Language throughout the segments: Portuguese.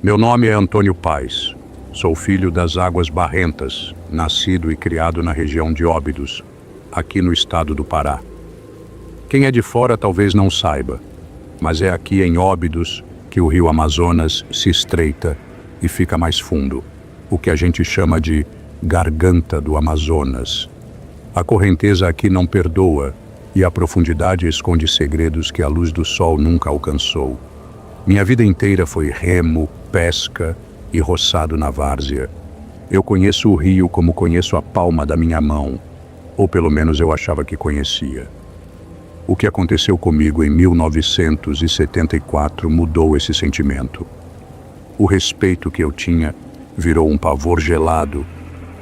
Meu nome é Antônio Paes. Sou filho das Águas Barrentas, nascido e criado na região de Óbidos, aqui no estado do Pará. Quem é de fora talvez não saiba, mas é aqui em Óbidos que o rio Amazonas se estreita e fica mais fundo, o que a gente chama de Garganta do Amazonas. A correnteza aqui não perdoa e a profundidade esconde segredos que a luz do sol nunca alcançou. Minha vida inteira foi remo, pesca e roçado na várzea. Eu conheço o rio como conheço a palma da minha mão, ou pelo menos eu achava que conhecia. O que aconteceu comigo em 1974 mudou esse sentimento. O respeito que eu tinha virou um pavor gelado,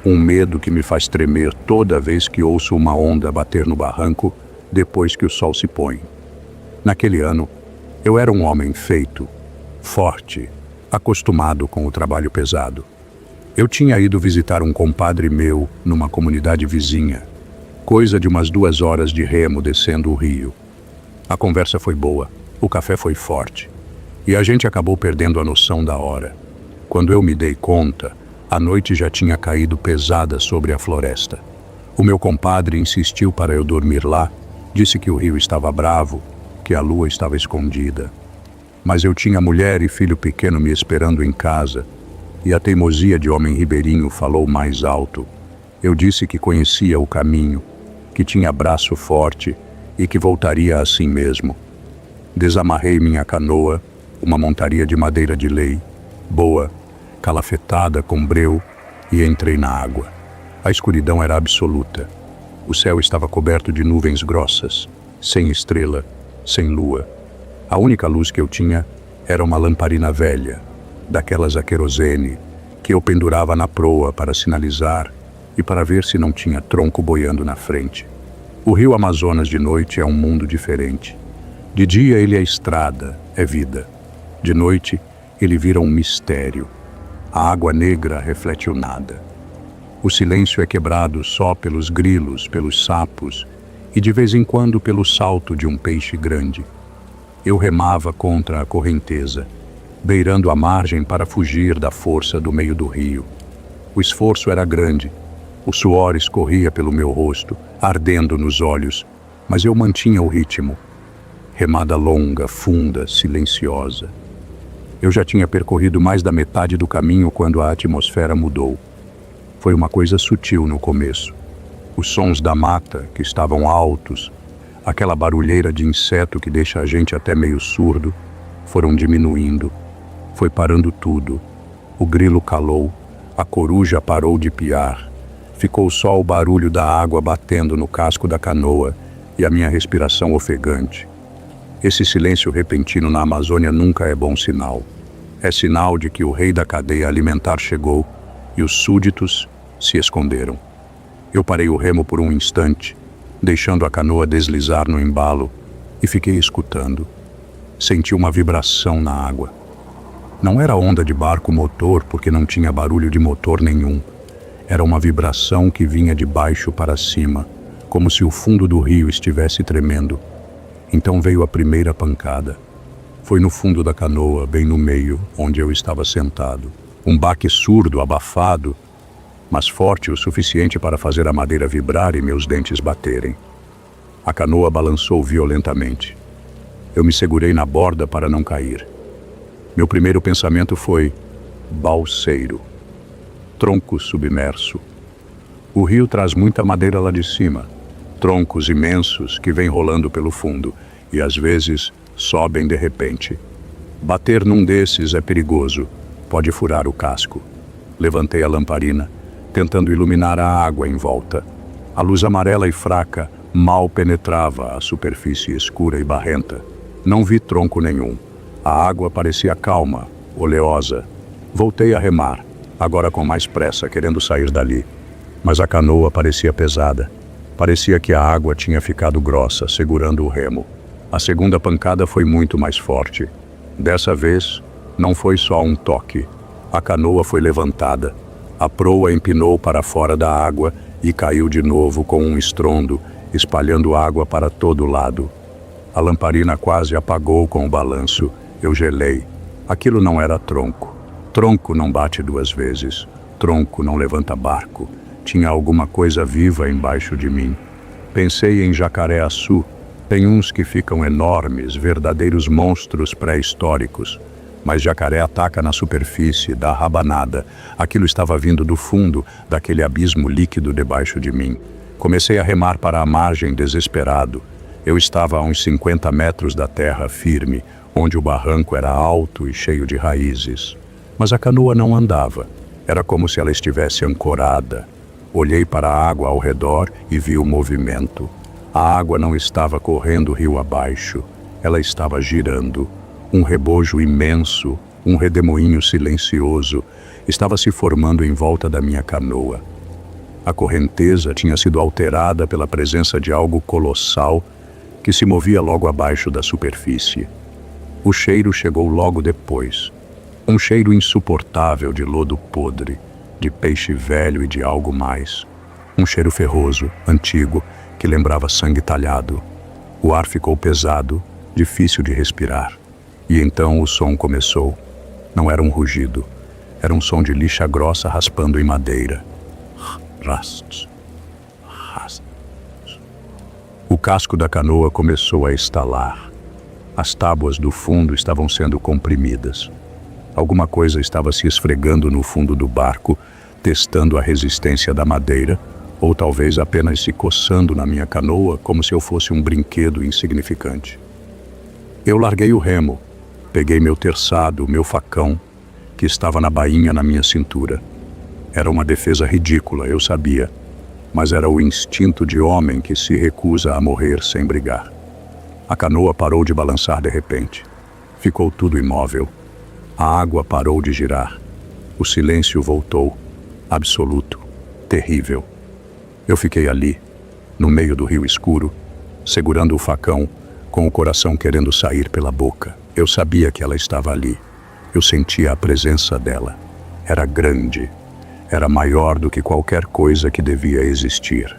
um medo que me faz tremer toda vez que ouço uma onda bater no barranco depois que o sol se põe. Naquele ano, eu era um homem feito, forte, acostumado com o trabalho pesado. Eu tinha ido visitar um compadre meu numa comunidade vizinha, coisa de umas 2 horas de remo descendo o rio. A conversa foi boa, o café foi forte, e a gente acabou perdendo a noção da hora. Quando eu me dei conta, a noite já tinha caído pesada sobre a floresta. O meu compadre insistiu para eu dormir lá, disse que o rio estava bravo, que a lua estava escondida. Mas eu tinha mulher e filho pequeno me esperando em casa, e a teimosia de homem ribeirinho falou mais alto. Eu disse que conhecia o caminho, que tinha braço forte e que voltaria assim mesmo. Desamarrei minha canoa, uma montaria de madeira de lei, boa, calafetada com breu, e entrei na água. A escuridão era absoluta. O céu estava coberto de nuvens grossas, sem estrela, sem lua. A única luz que eu tinha era uma lamparina velha, daquelas a querosene, que eu pendurava na proa para sinalizar e para ver se não tinha tronco boiando na frente. O rio Amazonas de noite é um mundo diferente. De dia ele é estrada, é vida. De noite ele vira um mistério. A água negra reflete o nada. O silêncio é quebrado só pelos grilos, pelos sapos e de vez em quando pelo salto de um peixe grande. Eu remava contra a correnteza, beirando a margem para fugir da força do meio do rio. O esforço era grande. O suor escorria pelo meu rosto, ardendo nos olhos, mas eu mantinha o ritmo. Remada longa, funda, silenciosa. Eu já tinha percorrido mais da metade do caminho quando a atmosfera mudou. Foi uma coisa sutil no começo. Os sons da mata, que estavam altos, aquela barulheira de inseto que deixa a gente até meio surdo, foram diminuindo. Foi parando tudo. O grilo calou, a coruja parou de piar. Ficou só o barulho da água batendo no casco da canoa e a minha respiração ofegante. Esse silêncio repentino na Amazônia nunca é bom sinal. É sinal de que o rei da cadeia alimentar chegou e os súditos se esconderam. Eu parei o remo por um instante, deixando a canoa deslizar no embalo, e fiquei escutando. Senti uma vibração na água. Não era onda de barco motor, porque não tinha barulho de motor nenhum. Era uma vibração que vinha de baixo para cima, como se o fundo do rio estivesse tremendo. Então veio a primeira pancada. Foi no fundo da canoa, bem no meio, onde eu estava sentado. Um baque surdo, abafado, mas forte o suficiente para fazer a madeira vibrar e meus dentes baterem. A canoa balançou violentamente. Eu me segurei na borda para não cair. Meu primeiro pensamento foi: balseiro. Tronco submerso. O rio traz muita madeira lá de cima. Troncos imensos que vêm rolando pelo fundo e às vezes sobem de repente. Bater num desses é perigoso. Pode furar o casco. Levantei a lamparina, tentando iluminar a água em volta. A luz amarela e fraca mal penetrava a superfície escura e barrenta. Não vi tronco nenhum. A água parecia calma, oleosa. Voltei a remar, agora com mais pressa, querendo sair dali. Mas a canoa parecia pesada. Parecia que a água tinha ficado grossa, segurando o remo. A segunda pancada foi muito mais forte. Dessa vez, não foi só um toque. A canoa foi levantada. A proa empinou para fora da água e caiu de novo com um estrondo, espalhando água para todo lado. A lamparina quase apagou com o balanço. Eu gelei. Aquilo não era tronco. Tronco não bate duas vezes. Tronco não levanta barco. Tinha alguma coisa viva embaixo de mim. Pensei em jacaré-açu. Tem uns que ficam enormes, verdadeiros monstros pré-históricos. Mas jacaré ataca na superfície, dá rabanada. Aquilo estava vindo do fundo, daquele abismo líquido debaixo de mim. Comecei a remar para a margem, desesperado. Eu estava a uns 50 metros da terra firme, onde o barranco era alto e cheio de raízes. Mas a canoa não andava. Era como se ela estivesse ancorada. Olhei para a água ao redor e vi o movimento. A água não estava correndo rio abaixo. Ela estava girando. Um rebojo imenso, um redemoinho silencioso, estava se formando em volta da minha canoa. A correnteza tinha sido alterada pela presença de algo colossal que se movia logo abaixo da superfície. O cheiro chegou logo depois. Um cheiro insuportável de lodo podre, de peixe velho e de algo mais. Um cheiro ferroso, antigo, que lembrava sangue talhado. O ar ficou pesado, difícil de respirar. E então o som começou. Não era um rugido. Era um som de lixa grossa raspando em madeira. Rasts. Rasts. O casco da canoa começou a estalar. As tábuas do fundo estavam sendo comprimidas. Alguma coisa estava se esfregando no fundo do barco, testando a resistência da madeira, ou talvez apenas se coçando na minha canoa como se eu fosse um brinquedo insignificante. Eu larguei o remo, peguei meu terçado, meu facão, que estava na bainha na minha cintura. Era uma defesa ridícula, eu sabia, mas era o instinto de homem que se recusa a morrer sem brigar. A canoa parou de balançar de repente. Ficou tudo imóvel. A água parou de girar. O silêncio voltou, absoluto, terrível. Eu fiquei ali, no meio do rio escuro, segurando o facão, com o coração querendo sair pela boca. Eu sabia que ela estava ali. Eu sentia a presença dela. Era grande. Era maior do que qualquer coisa que devia existir.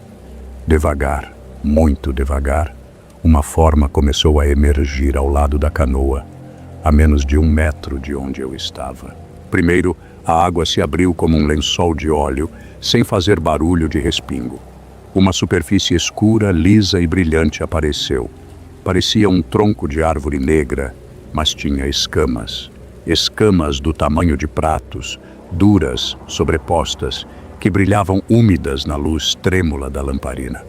Devagar, muito devagar, uma forma começou a emergir ao lado da canoa, a menos de 1 metro de onde eu estava. Primeiro, a água se abriu como um lençol de óleo, sem fazer barulho de respingo. Uma superfície escura, lisa e brilhante apareceu. Parecia um tronco de árvore negra, mas tinha escamas. Escamas do tamanho de pratos, duras, sobrepostas, que brilhavam úmidas na luz trêmula da lamparina.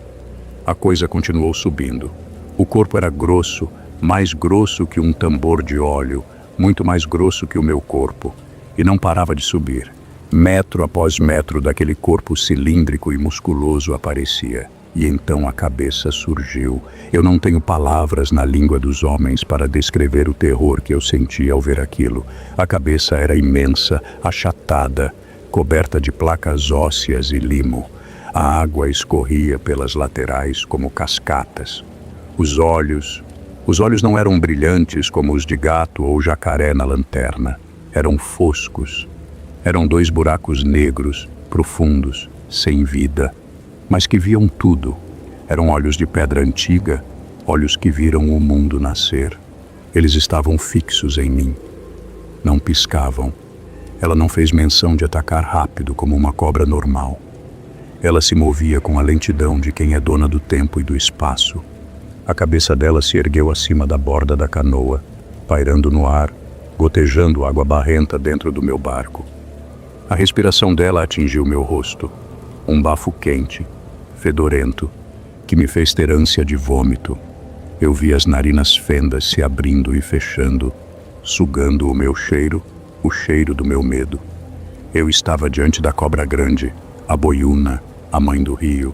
A coisa continuou subindo. O corpo era grosso, mais grosso que um tambor de óleo, muito mais grosso que o meu corpo, e não parava de subir. Metro após metro daquele corpo cilíndrico e musculoso aparecia. E então a cabeça surgiu. Eu não tenho palavras na língua dos homens para descrever o terror que eu sentia ao ver aquilo. A cabeça era imensa, achatada, coberta de placas ósseas e limo. A água escorria pelas laterais como cascatas. Os olhos não eram brilhantes como os de gato ou jacaré na lanterna. Eram foscos. Eram 2 buracos negros, profundos, sem vida, mas que viam tudo. Eram olhos de pedra antiga, olhos que viram o mundo nascer. Eles estavam fixos em mim. Não piscavam. Ela não fez menção de atacar rápido como uma cobra normal. Ela se movia com a lentidão de quem é dona do tempo e do espaço. A cabeça dela se ergueu acima da borda da canoa, pairando no ar, gotejando água barrenta dentro do meu barco. A respiração dela atingiu meu rosto. Um bafo quente, fedorento, que me fez ter ânsia de vômito. Eu vi as narinas fendas se abrindo e fechando, sugando o meu cheiro, o cheiro do meu medo. Eu estava diante da cobra grande, a boiúna, a mãe do rio.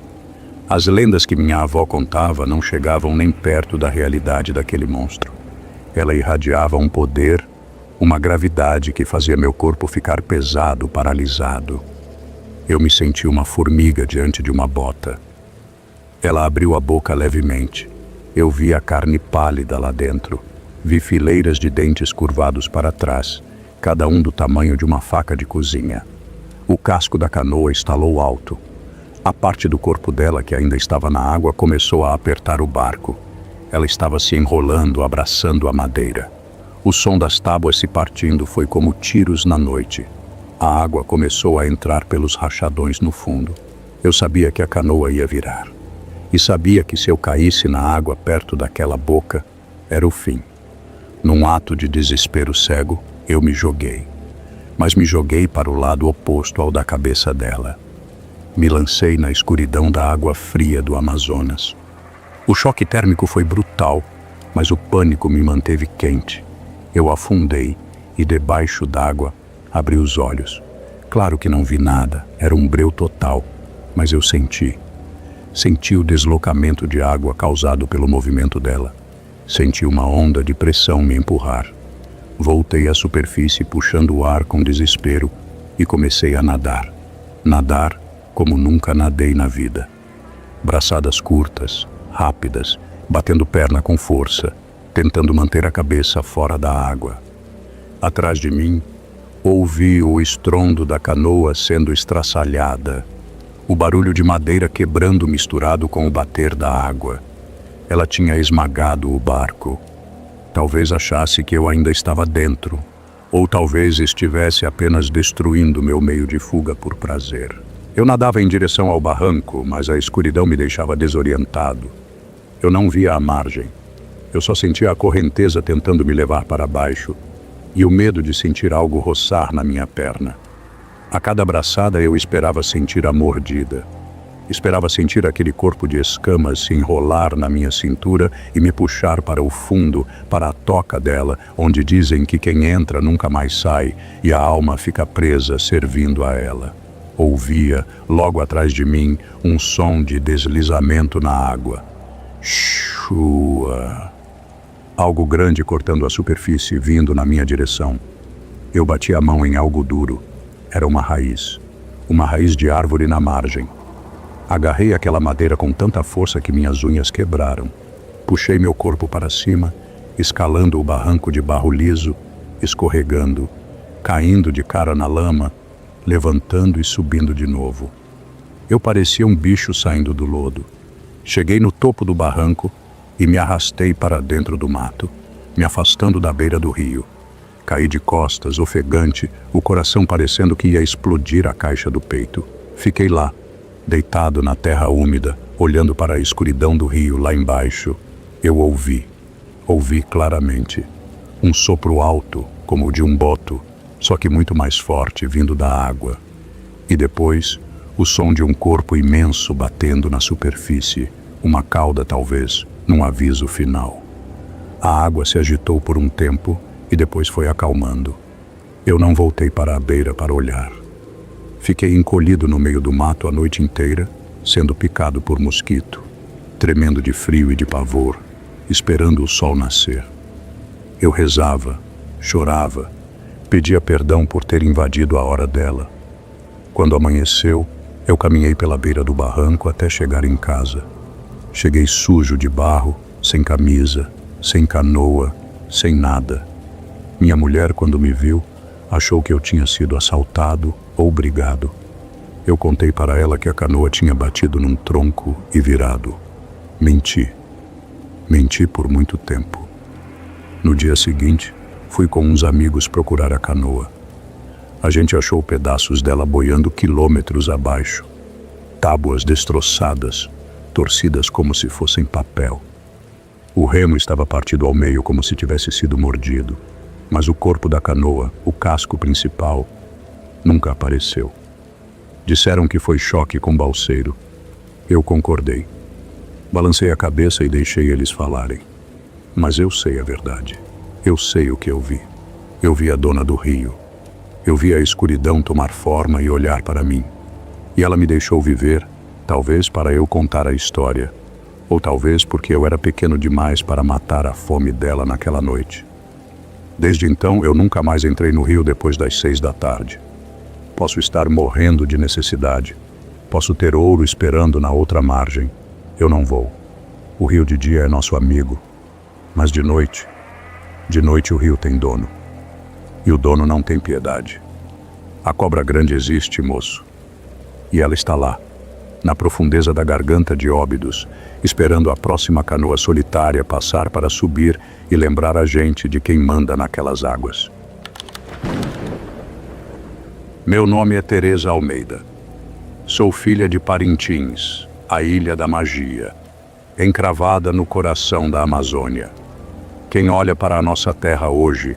As lendas que minha avó contava não chegavam nem perto da realidade daquele monstro. Ela irradiava um poder, uma gravidade que fazia meu corpo ficar pesado, paralisado. Eu me senti uma formiga diante de uma bota. Ela abriu a boca levemente. Eu vi a carne pálida lá dentro. Vi fileiras de dentes curvados para trás, cada um do tamanho de uma faca de cozinha. O casco da canoa estalou alto. A parte do corpo dela, que ainda estava na água, começou a apertar o barco. Ela estava se enrolando, abraçando a madeira. O som das tábuas se partindo foi como tiros na noite. A água começou a entrar pelos rachadões no fundo. Eu sabia que a canoa ia virar. E sabia que se eu caísse na água perto daquela boca, era o fim. Num ato de desespero cego, eu me joguei. Mas me joguei para o lado oposto ao da cabeça dela. Me lancei na escuridão da água fria do Amazonas. O choque térmico foi brutal, mas o pânico me manteve quente. Eu afundei e, debaixo d'água, abri os olhos. Claro que não vi nada, era um breu total, mas eu senti. Senti o deslocamento de água causado pelo movimento dela. Senti uma onda de pressão me empurrar. Voltei à superfície puxando o ar com desespero e comecei a nadar. Nadar como nunca nadei na vida. Braçadas curtas, rápidas, batendo perna com força, tentando manter a cabeça fora da água. Atrás de mim, ouvi o estrondo da canoa sendo estraçalhada, o barulho de madeira quebrando misturado com o bater da água. Ela tinha esmagado o barco. Talvez achasse que eu ainda estava dentro, ou talvez estivesse apenas destruindo meu meio de fuga por prazer. Eu nadava em direção ao barranco, mas a escuridão me deixava desorientado. Eu não via a margem. Eu só sentia a correnteza tentando me levar para baixo e o medo de sentir algo roçar na minha perna. A cada braçada eu esperava sentir a mordida. Esperava sentir aquele corpo de escamas se enrolar na minha cintura e me puxar para o fundo, para a toca dela, onde dizem que quem entra nunca mais sai e a alma fica presa servindo a ela. Ouvia, logo atrás de mim, um som de deslizamento na água. Chua! Algo grande cortando a superfície, vindo na minha direção. Eu bati a mão em algo duro. Era uma raiz de árvore na margem. Agarrei aquela madeira com tanta força que minhas unhas quebraram. Puxei meu corpo para cima, escalando o barranco de barro liso, escorregando, caindo de cara na lama, levantando e subindo de novo. Eu parecia um bicho saindo do lodo. Cheguei no topo do barranco e me arrastei para dentro do mato, me afastando da beira do rio. Caí de costas, ofegante, o coração parecendo que ia explodir a caixa do peito. Fiquei lá, deitado na terra úmida, olhando para a escuridão do rio lá embaixo. Eu ouvi claramente. Um sopro alto, como o de um boto, só que muito mais forte, vindo da água. E depois, o som de um corpo imenso batendo na superfície, uma cauda talvez, num aviso final. A água se agitou por um tempo e depois foi acalmando. Eu não voltei para a beira para olhar. Fiquei encolhido no meio do mato a noite inteira, sendo picado por mosquito, tremendo de frio e de pavor, esperando o sol nascer. Eu rezava, chorava, pedia perdão por ter invadido a hora dela. Quando amanheceu, eu caminhei pela beira do barranco até chegar em casa. Cheguei sujo de barro, sem camisa, sem canoa, sem nada. Minha mulher, quando me viu, achou que eu tinha sido assaltado ou brigado. Eu contei para ela que a canoa tinha batido num tronco e virado. Menti. Menti por muito tempo. No dia seguinte, fui com uns amigos procurar a canoa. A gente achou pedaços dela boiando quilômetros abaixo. Tábuas destroçadas, torcidas como se fossem papel. O remo estava partido ao meio como se tivesse sido mordido. Mas o corpo da canoa, o casco principal, nunca apareceu. Disseram que foi choque com balseiro. Eu concordei. Balancei a cabeça e deixei eles falarem. Mas eu sei a verdade. Eu sei o que eu vi. Eu vi a dona do rio. Eu vi a escuridão tomar forma e olhar para mim. E ela me deixou viver, talvez para eu contar a história. Ou talvez porque eu era pequeno demais para matar a fome dela naquela noite. Desde então, eu nunca mais entrei no rio depois das 6 da tarde. Posso estar morrendo de necessidade. Posso ter ouro esperando na outra margem. Eu não vou. O rio de dia é nosso amigo. Mas de noite o rio tem dono. E o dono não tem piedade. A cobra grande existe, moço. E ela está lá, na profundeza da garganta de Óbidos, esperando a próxima canoa solitária passar para subir e lembrar a gente de quem manda naquelas águas. Meu nome é Teresa Almeida. Sou filha de Parintins, a Ilha da Magia, encravada no coração da Amazônia. Quem olha para a nossa terra hoje,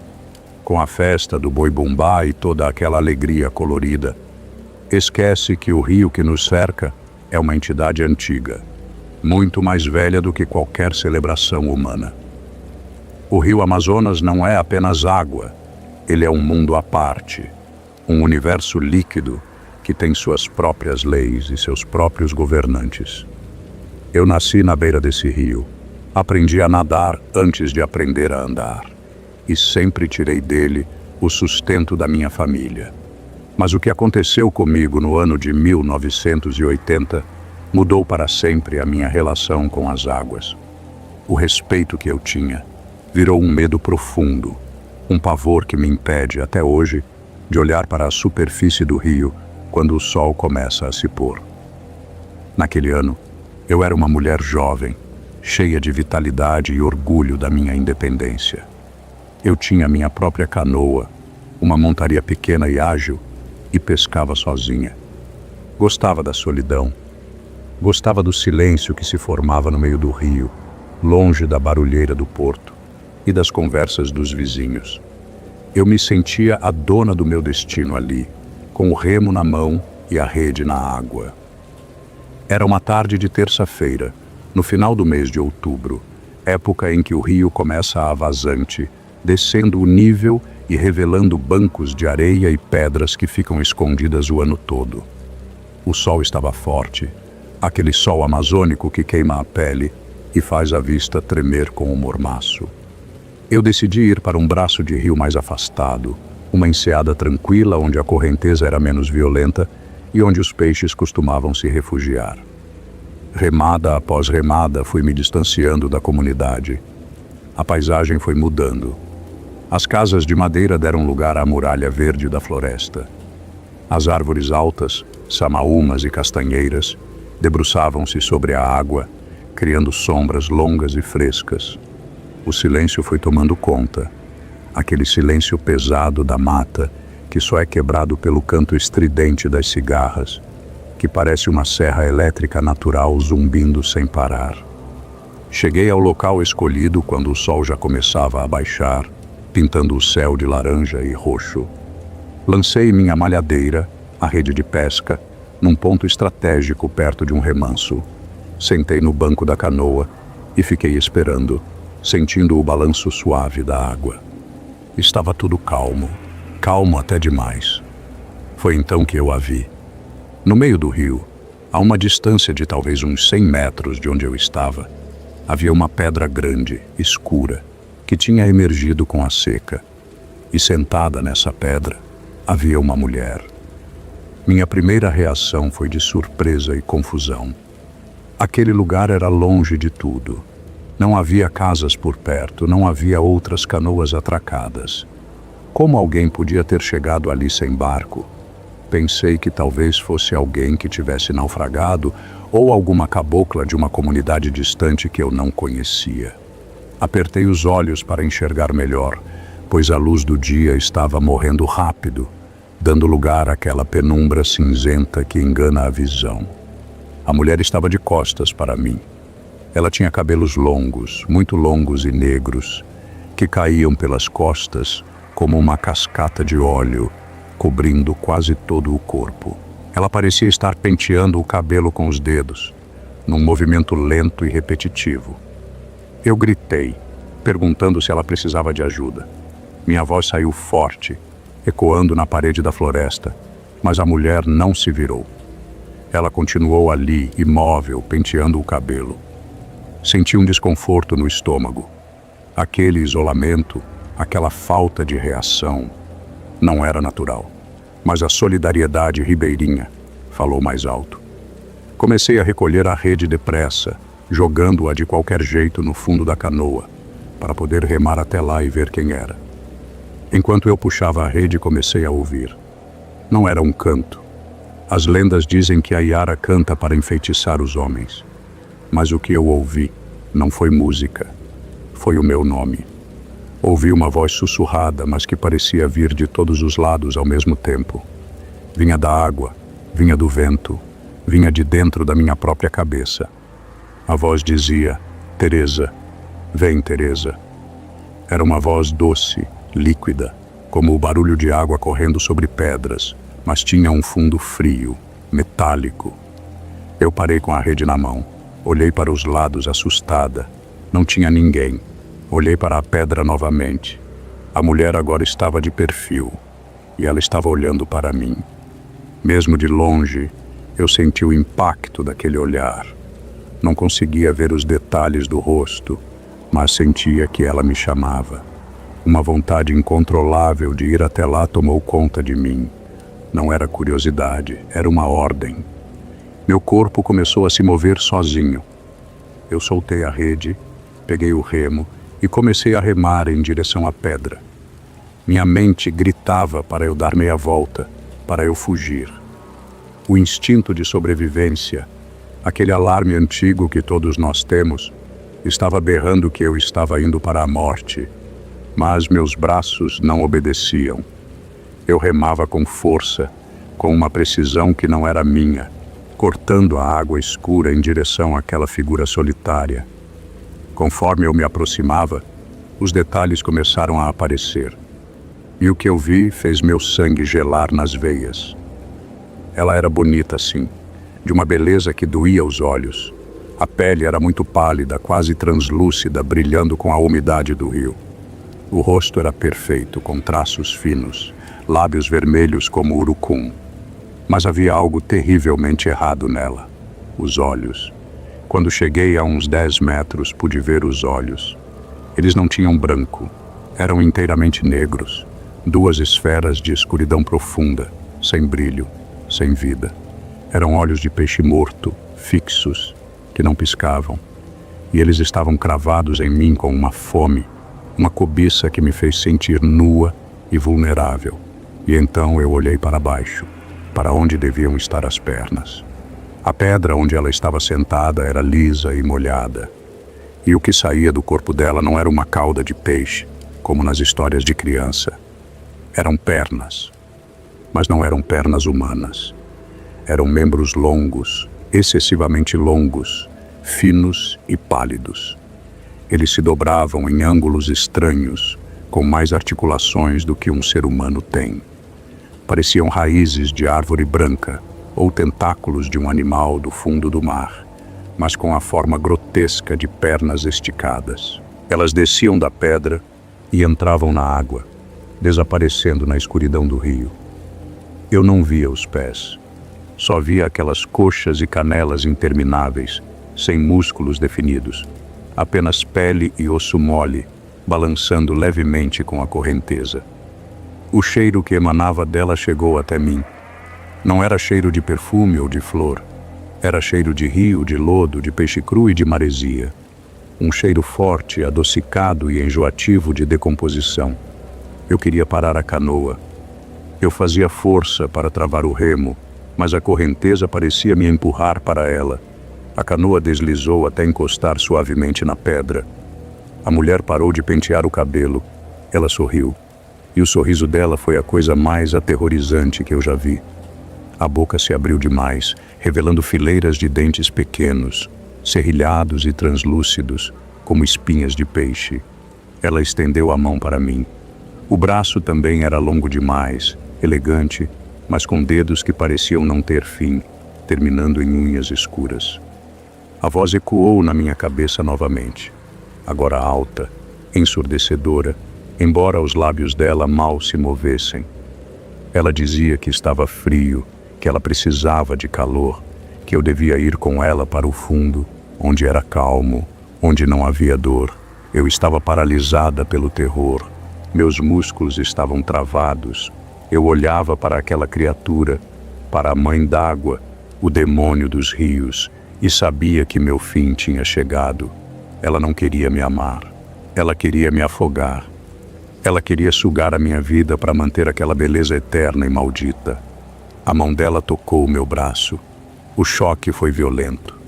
com a festa do Boi-Bumbá e toda aquela alegria colorida, esquece que o rio que nos cerca é uma entidade antiga, muito mais velha do que qualquer celebração humana. O rio Amazonas não é apenas água, ele é um mundo à parte, um universo líquido que tem suas próprias leis e seus próprios governantes. Eu nasci na beira desse rio, aprendi a nadar antes de aprender a andar, e sempre tirei dele o sustento da minha família. Mas o que aconteceu comigo no ano de 1980 mudou para sempre a minha relação com as águas. O respeito que eu tinha virou um medo profundo, um pavor que me impede até hoje de olhar para a superfície do rio quando o sol começa a se pôr. Naquele ano, eu era uma mulher jovem, cheia de vitalidade e orgulho da minha independência. Eu tinha minha própria canoa, uma montaria pequena e ágil, e pescava sozinha. Gostava da solidão. Gostava do silêncio que se formava no meio do rio, longe da barulheira do porto e das conversas dos vizinhos. Eu me sentia a dona do meu destino ali, com o remo na mão e a rede na água. Era uma tarde de terça-feira, no final do mês de outubro, época em que o rio começa a vazante, descendo o nível e revelando bancos de areia e pedras que ficam escondidas o ano todo. O sol estava forte, aquele sol amazônico que queima a pele e faz a vista tremer com o mormaço. Eu decidi ir para um braço de rio mais afastado, uma enseada tranquila onde a correnteza era menos violenta e onde os peixes costumavam se refugiar. Remada após remada, fui me distanciando da comunidade. A paisagem foi mudando. As casas de madeira deram lugar à muralha verde da floresta. As árvores altas, samaúmas e castanheiras, debruçavam-se sobre a água, criando sombras longas e frescas. O silêncio foi tomando conta, aquele silêncio pesado da mata que só é quebrado pelo canto estridente das cigarras, que parece uma serra elétrica natural zumbindo sem parar. Cheguei ao local escolhido quando o sol já começava a baixar, pintando o céu de laranja e roxo. Lancei minha malhadeira, a rede de pesca, num ponto estratégico perto de um remanso. Sentei no banco da canoa e fiquei esperando, sentindo o balanço suave da água. Estava tudo calmo, calmo até demais. Foi então que eu a vi. No meio do rio, a uma distância de talvez uns 100 metros de onde eu estava, havia uma pedra grande, escura, que tinha emergido com a seca. E sentada nessa pedra, havia uma mulher. Minha primeira reação foi de surpresa e confusão. Aquele lugar era longe de tudo. Não havia casas por perto, não havia outras canoas atracadas. Como alguém podia ter chegado ali sem barco? Pensei que talvez fosse alguém que tivesse naufragado ou alguma cabocla de uma comunidade distante que eu não conhecia. Apertei os olhos para enxergar melhor, pois a luz do dia estava morrendo rápido, dando lugar àquela penumbra cinzenta que engana a visão. A mulher estava de costas para mim. Ela tinha cabelos longos, muito longos e negros, que caíam pelas costas como uma cascata de óleo, cobrindo quase todo o corpo. Ela parecia estar penteando o cabelo com os dedos, num movimento lento e repetitivo. Eu gritei, perguntando se ela precisava de ajuda. Minha voz saiu forte, ecoando na parede da floresta, mas a mulher não se virou. Ela continuou ali, imóvel, penteando o cabelo. Senti um desconforto no estômago. Aquele isolamento, aquela falta de reação, não era natural. Mas a solidariedade ribeirinha falou mais alto. Comecei a recolher a rede depressa, jogando-a de qualquer jeito no fundo da canoa, para poder remar até lá e ver quem era. Enquanto eu puxava a rede, comecei a ouvir. Não era um canto. As lendas dizem que a Iara canta para enfeitiçar os homens. Mas o que eu ouvi não foi música, foi o meu nome. Ouvi uma voz sussurrada, mas que parecia vir de todos os lados ao mesmo tempo. Vinha da água, vinha do vento, vinha de dentro da minha própria cabeça. A voz dizia: Teresa, vem, Teresa. Era uma voz doce, líquida, como o barulho de água correndo sobre pedras, mas tinha um fundo frio, metálico. Eu parei com a rede na mão. Olhei para os lados assustada. Não tinha ninguém. Olhei para a pedra novamente. A mulher agora estava de perfil, e ela estava olhando para mim. Mesmo de longe, eu senti o impacto daquele olhar. Não conseguia ver os detalhes do rosto, mas sentia que ela me chamava. Uma vontade incontrolável de ir até lá tomou conta de mim. Não era curiosidade, era uma ordem. Meu corpo começou a se mover sozinho. Eu soltei a rede, peguei o remo e comecei a remar em direção à pedra. Minha mente gritava para eu dar meia volta, para eu fugir. O instinto de sobrevivência, aquele alarme antigo que todos nós temos, estava berrando que eu estava indo para a morte, mas meus braços não obedeciam. Eu remava com força, com uma precisão que não era minha, cortando a água escura em direção àquela figura solitária. Conforme eu me aproximava, os detalhes começaram a aparecer. E o que eu vi fez meu sangue gelar nas veias. Ela era bonita, sim, de uma beleza que doía os olhos. A pele era muito pálida, quase translúcida, brilhando com a umidade do rio. O rosto era perfeito, com traços finos, lábios vermelhos como urucum. Mas havia algo terrivelmente errado nela. Os olhos. Quando cheguei a uns 10 metros, pude ver os olhos. Eles não tinham branco. Eram inteiramente negros. 2 esferas de escuridão profunda, sem brilho, sem vida. Eram olhos de peixe morto, fixos, que não piscavam. E eles estavam cravados em mim com uma fome, uma cobiça que me fez sentir nua e vulnerável. E então eu olhei para baixo, para onde deviam estar as pernas. A pedra onde ela estava sentada era lisa e molhada. E o que saía do corpo dela não era uma cauda de peixe, como nas histórias de criança. Eram pernas. Mas não eram pernas humanas. Eram membros longos, excessivamente longos, finos e pálidos. Eles se dobravam em ângulos estranhos, com mais articulações do que um ser humano tem. Pareciam raízes de árvore branca ou tentáculos de um animal do fundo do mar, mas com a forma grotesca de pernas esticadas. Elas desciam da pedra e entravam na água, desaparecendo na escuridão do rio. Eu não via os pés. Só via aquelas coxas e canelas intermináveis, sem músculos definidos, apenas pele e osso mole, balançando levemente com a correnteza. O cheiro que emanava dela chegou até mim. Não era cheiro de perfume ou de flor. Era cheiro de rio, de lodo, de peixe cru e de maresia. Um cheiro forte, adocicado e enjoativo de decomposição. Eu queria parar a canoa. Eu fazia força para travar o remo, mas a correnteza parecia me empurrar para ela. A canoa deslizou até encostar suavemente na pedra. A mulher parou de pentear o cabelo. Ela sorriu. E o sorriso dela foi a coisa mais aterrorizante que eu já vi. A boca se abriu demais, revelando fileiras de dentes pequenos, serrilhados e translúcidos, como espinhas de peixe. Ela estendeu a mão para mim. O braço também era longo demais, elegante, mas com dedos que pareciam não ter fim, terminando em unhas escuras. A voz ecoou na minha cabeça novamente, agora alta, ensurdecedora, embora os lábios dela mal se movessem. Ela dizia que estava frio, que ela precisava de calor, que eu devia ir com ela para o fundo, onde era calmo, onde não havia dor. Eu estava paralisada pelo terror. Meus músculos estavam travados. Eu olhava para aquela criatura, para a mãe d'água, o demônio dos rios, e sabia que meu fim tinha chegado. Ela não queria me amar. Ela queria me afogar. Ela queria sugar a minha vida para manter aquela beleza eterna e maldita. A mão dela tocou o meu braço. O choque foi violento.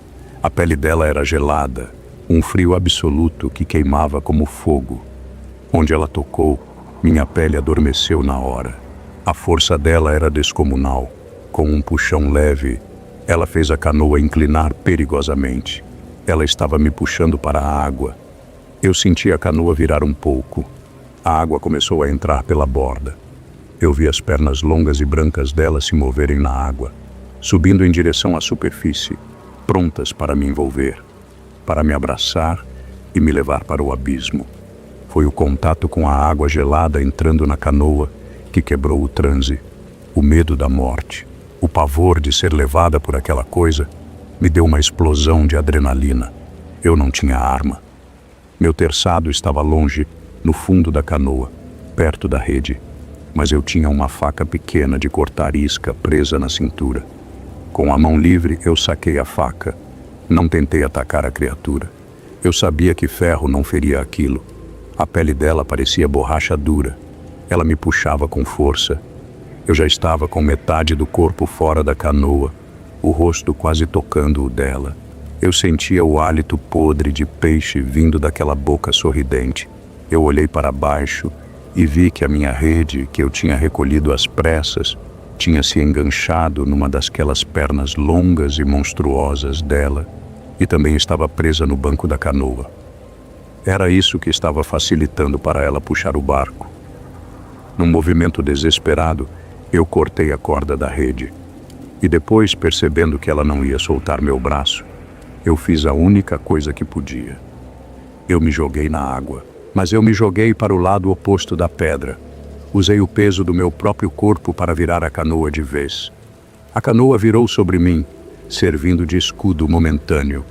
A pele dela era gelada, um frio absoluto que queimava como fogo. Onde ela tocou, minha pele adormeceu na hora. A força dela era descomunal. Com um puxão leve, ela fez a canoa inclinar perigosamente. Ela estava me puxando para a água. Eu senti a canoa virar um pouco. A água começou a entrar pela borda. Eu vi as pernas longas e brancas dela se moverem na água, subindo em direção à superfície, prontas para me envolver, para me abraçar e me levar para o abismo. Foi o contato com a água gelada entrando na canoa que quebrou o transe. O medo da morte, o pavor de ser levada por aquela coisa, me deu uma explosão de adrenalina. Eu não tinha arma. Meu terçado estava longe, no fundo da canoa, perto da rede, mas eu tinha uma faca pequena de cortar isca presa na cintura. Com a mão livre, eu saquei a faca. Não tentei atacar a criatura. Eu sabia que ferro não feria aquilo. A pele dela parecia borracha dura. Ela me puxava com força. Eu já estava com metade do corpo fora da canoa, o rosto quase tocando o dela. Eu sentia o hálito podre de peixe vindo daquela boca sorridente. Eu olhei para baixo e vi que a minha rede, que eu tinha recolhido às pressas, tinha se enganchado numa daquelas pernas longas e monstruosas dela e também estava presa no banco da canoa. Era isso que estava facilitando para ela puxar o barco. Num movimento desesperado, eu cortei a corda da rede. E depois, percebendo que ela não ia soltar meu braço, eu fiz a única coisa que podia. Eu me joguei na água, mas eu me joguei para o lado oposto da pedra. Usei o peso do meu próprio corpo para virar a canoa de vez. A canoa virou sobre mim, servindo de escudo momentâneo.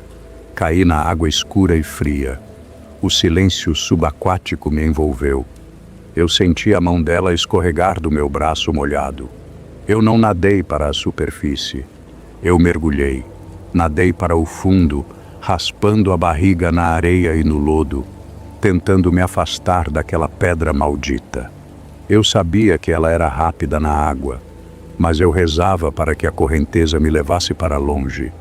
Caí na água escura e fria. O silêncio subaquático me envolveu. Eu senti a mão dela escorregar do meu braço molhado. Eu não nadei para a superfície. Eu mergulhei. Nadei para o fundo, raspando a barriga na areia e no lodo, tentando me afastar daquela pedra maldita. Eu sabia que ela era rápida na água, mas eu rezava para que a correnteza me levasse para longe.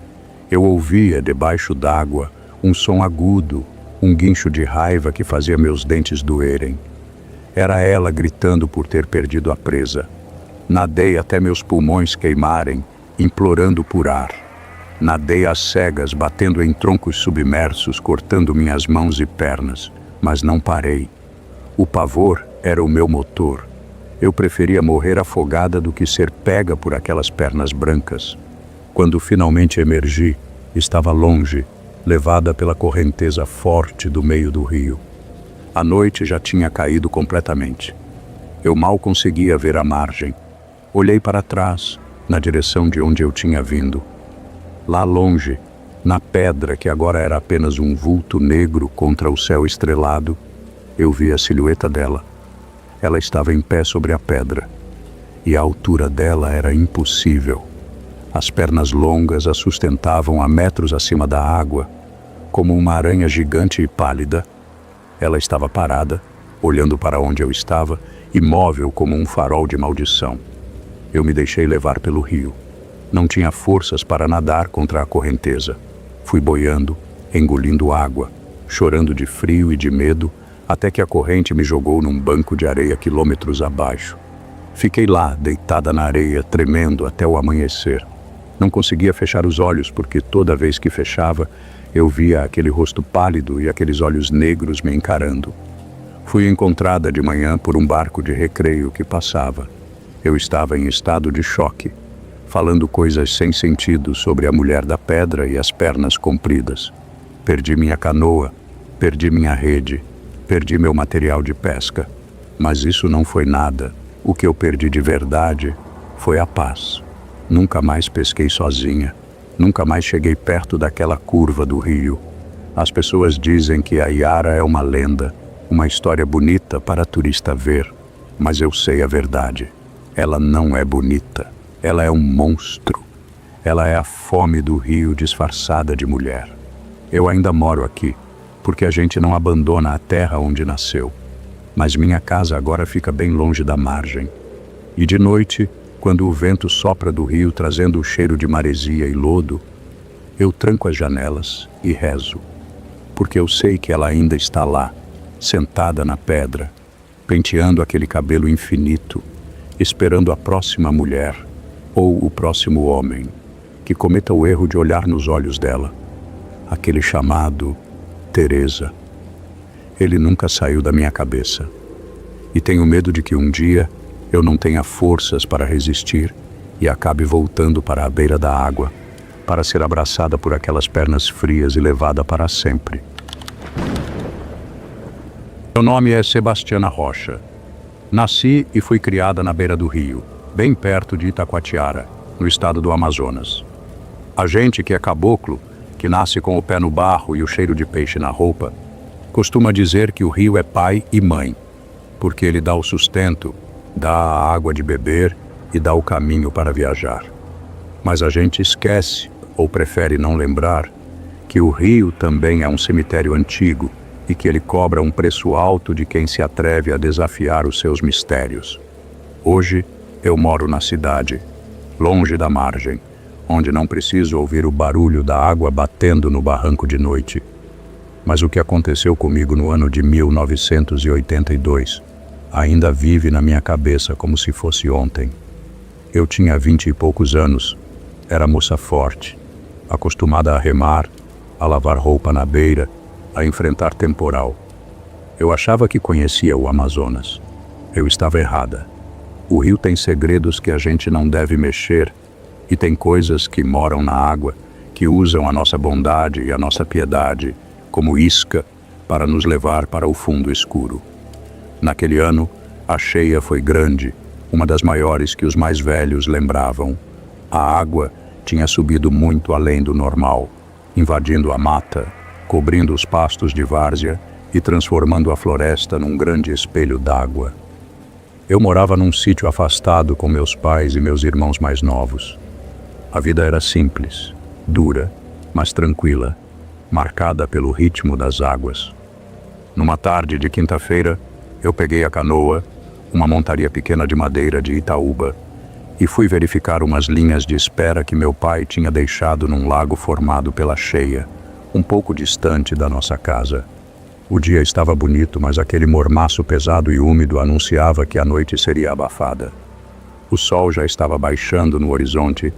Eu ouvia, debaixo d'água, um som agudo, um guincho de raiva que fazia meus dentes doerem. Era ela gritando por ter perdido a presa. Nadei até meus pulmões queimarem, implorando por ar. Nadei às cegas, batendo em troncos submersos, cortando minhas mãos e pernas, mas não parei. O pavor era o meu motor. Eu preferia morrer afogada do que ser pega por aquelas pernas brancas. Quando finalmente emergi, estava longe, levada pela correnteza forte do meio do rio. A noite já tinha caído completamente. Eu mal conseguia ver a margem. Olhei para trás, na direção de onde eu tinha vindo. Lá longe, na pedra que agora era apenas um vulto negro contra o céu estrelado, eu vi a silhueta dela. Ela estava em pé sobre a pedra, e a altura dela era impossível. As pernas longas a sustentavam a metros acima da água, como uma aranha gigante e pálida. Ela estava parada, olhando para onde eu estava, imóvel como um farol de maldição. Eu me deixei levar pelo rio. Não tinha forças para nadar contra a correnteza. Fui boiando, engolindo água, chorando de frio e de medo, até que a corrente me jogou num banco de areia quilômetros abaixo. Fiquei lá, deitada na areia, tremendo até o amanhecer. Não conseguia fechar os olhos, porque toda vez que fechava, eu via aquele rosto pálido e aqueles olhos negros me encarando. Fui encontrada de manhã por um barco de recreio que passava. Eu estava em estado de choque, falando coisas sem sentido sobre a mulher da pedra e as pernas compridas. Perdi minha canoa, perdi minha rede, perdi meu material de pesca. Mas isso não foi nada. O que eu perdi de verdade foi a paz. Nunca mais pesquei sozinha. Nunca mais cheguei perto daquela curva do rio. As pessoas dizem que a Yara é uma lenda, uma história bonita para turista ver. Mas eu sei a verdade. Ela não é bonita. Ela é um monstro. Ela é a fome do rio disfarçada de mulher. Eu ainda moro aqui, porque a gente não abandona a terra onde nasceu. Mas minha casa agora fica bem longe da margem. E de noite, quando o vento sopra do rio trazendo o cheiro de maresia e lodo, eu tranco as janelas e rezo, porque eu sei que ela ainda está lá, sentada na pedra, penteando aquele cabelo infinito, esperando a próxima mulher ou o próximo homem que cometa o erro de olhar nos olhos dela. Aquele chamado Teresa. Ele nunca saiu da minha cabeça. E tenho medo de que um dia eu não tenha forças para resistir e acabe voltando para a beira da água, para ser abraçada por aquelas pernas frias e levada para sempre. Meu nome é Sebastiana Rocha. Nasci e fui criada na beira do rio, bem perto de Itacoatiara, no estado do Amazonas. A gente que é caboclo, que nasce com o pé no barro e o cheiro de peixe na roupa, costuma dizer que o rio é pai e mãe, porque ele dá o sustento, dá a água de beber e dá o caminho para viajar. Mas a gente esquece, ou prefere não lembrar, que o rio também é um cemitério antigo e que ele cobra um preço alto de quem se atreve a desafiar os seus mistérios. Hoje eu moro na cidade, longe da margem, onde não preciso ouvir o barulho da água batendo no barranco de noite. Mas o que aconteceu comigo no ano de 1982 ainda vive na minha cabeça como se fosse ontem. Eu tinha 20 e poucos anos, era moça forte, acostumada a remar, a lavar roupa na beira, a enfrentar temporal. Eu achava que conhecia o Amazonas. Eu estava errada. O rio tem segredos que a gente não deve mexer e tem coisas que moram na água, que usam a nossa bondade e a nossa piedade como isca para nos levar para o fundo escuro. Naquele ano, a cheia foi grande, uma das maiores que os mais velhos lembravam. A água tinha subido muito além do normal, invadindo a mata, cobrindo os pastos de várzea e transformando a floresta num grande espelho d'água. Eu morava num sítio afastado com meus pais e meus irmãos mais novos. A vida era simples, dura, mas tranquila, marcada pelo ritmo das águas. Numa tarde de quinta-feira, eu peguei a canoa, uma montaria pequena de madeira de Itaúba, e fui verificar umas linhas de espera que meu pai tinha deixado num lago formado pela cheia, um pouco distante da nossa casa. O dia estava bonito, mas aquele mormaço pesado e úmido anunciava que a noite seria abafada. O sol já estava baixando no horizonte,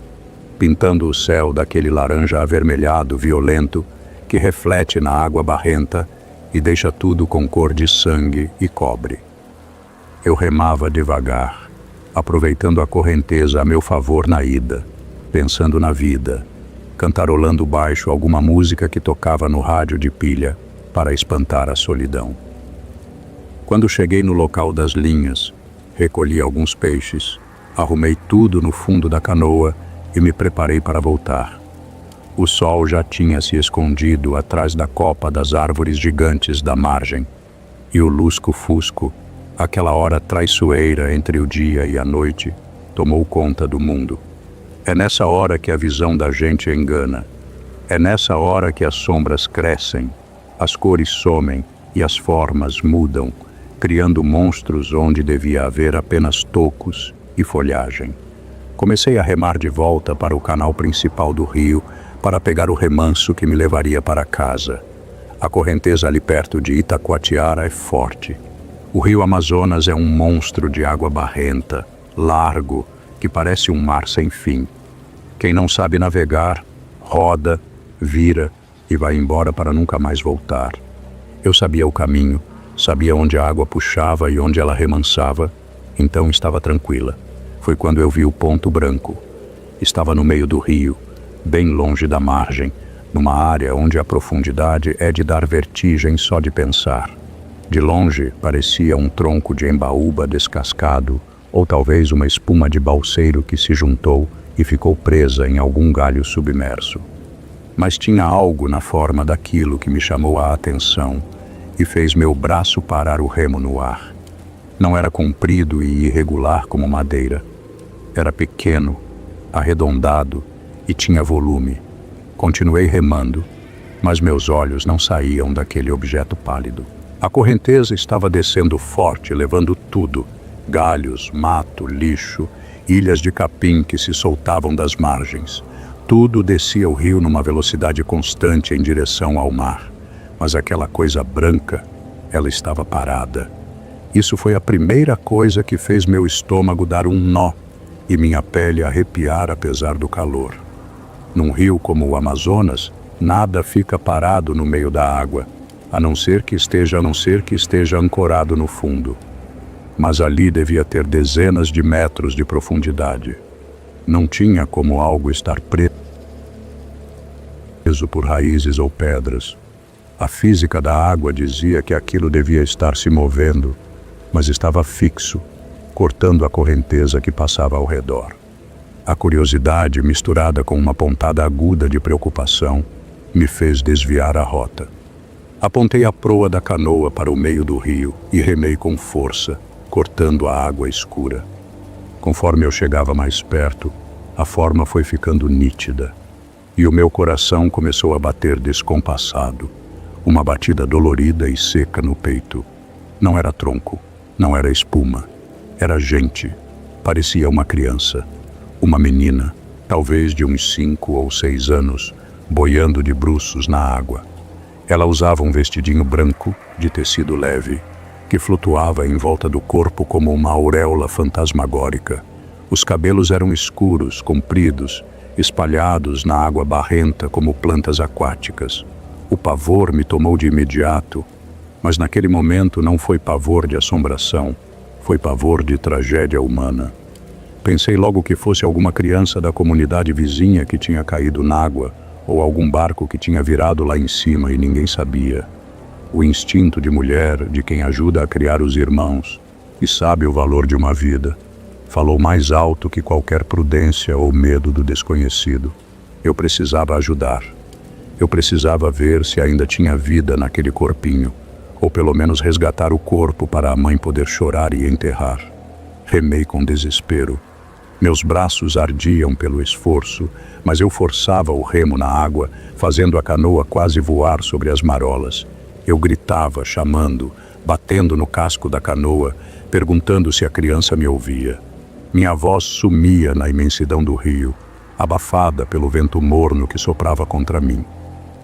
pintando o céu daquele laranja avermelhado violento que reflete na água barrenta e deixa tudo com cor de sangue e cobre. Eu remava devagar, aproveitando a correnteza a meu favor na ida, pensando na vida, cantarolando baixo alguma música que tocava no rádio de pilha para espantar a solidão. Quando cheguei no local das linhas, recolhi alguns peixes, arrumei tudo no fundo da canoa e me preparei para voltar. O sol já tinha se escondido atrás da copa das árvores gigantes da margem, e o lusco-fusco, aquela hora traiçoeira entre o dia e a noite, tomou conta do mundo. É nessa hora que a visão da gente engana. É nessa hora que as sombras crescem, as cores somem e as formas mudam, criando monstros onde devia haver apenas tocos e folhagem. Comecei a remar de volta para o canal principal do rio para pegar o remanso que me levaria para casa. A correnteza ali perto de Itacoatiara é forte. O rio Amazonas é um monstro de água barrenta, largo, que parece um mar sem fim. Quem não sabe navegar, roda, vira e vai embora para nunca mais voltar. Eu sabia o caminho, sabia onde a água puxava e onde ela remansava, então estava tranquila. Foi quando eu vi o ponto branco. Estava no meio do rio, bem longe da margem, numa área onde a profundidade é de dar vertigem só de pensar. De longe, parecia um tronco de embaúba descascado, ou talvez uma espuma de balseiro que se juntou e ficou presa em algum galho submerso. Mas tinha algo na forma daquilo que me chamou a atenção e fez meu braço parar o remo no ar. Não era comprido e irregular como madeira. Era pequeno, arredondado e tinha volume. Continuei remando, mas meus olhos não saíam daquele objeto pálido. A correnteza estava descendo forte, levando tudo: galhos, mato, lixo, ilhas de capim que se soltavam das margens. Tudo descia o rio numa velocidade constante em direção ao mar. Mas aquela coisa branca, ela estava parada. Isso foi a primeira coisa que fez meu estômago dar um nó e minha pele arrepiar apesar do calor. Num rio como o Amazonas, nada fica parado no meio da água, a não ser que esteja ancorado no fundo. Mas ali devia ter dezenas de metros de profundidade. Não tinha como algo estar preso por raízes ou pedras. A física da água dizia que aquilo devia estar se movendo, mas estava fixo, cortando a correnteza que passava ao redor. A curiosidade, misturada com uma pontada aguda de preocupação, me fez desviar a rota. Apontei a proa da canoa para o meio do rio e remei com força, cortando a água escura. Conforme eu chegava mais perto, a forma foi ficando nítida, e o meu coração começou a bater descompassado, uma batida dolorida e seca no peito. Não era tronco, não era espuma, era gente. Parecia uma criança, uma menina, talvez de uns 5 ou 6 anos, boiando de bruços na água. Ela usava um vestidinho branco, de tecido leve, que flutuava em volta do corpo como uma auréola fantasmagórica. Os cabelos eram escuros, compridos, espalhados na água barrenta como plantas aquáticas. O pavor me tomou de imediato, mas naquele momento não foi pavor de assombração, foi pavor de tragédia humana. Pensei logo que fosse alguma criança da comunidade vizinha que tinha caído na água, ou algum barco que tinha virado lá em cima e ninguém sabia. O instinto de mulher, de quem ajuda a criar os irmãos, e sabe o valor de uma vida, falou mais alto que qualquer prudência ou medo do desconhecido. Eu precisava ajudar. Eu precisava ver se ainda tinha vida naquele corpinho, ou pelo menos resgatar o corpo para a mãe poder chorar e enterrar. Remei com desespero. Meus braços ardiam pelo esforço, mas eu forçava o remo na água, fazendo a canoa quase voar sobre as marolas. Eu gritava, chamando, batendo no casco da canoa, perguntando se a criança me ouvia. Minha voz sumia na imensidão do rio, abafada pelo vento morno que soprava contra mim.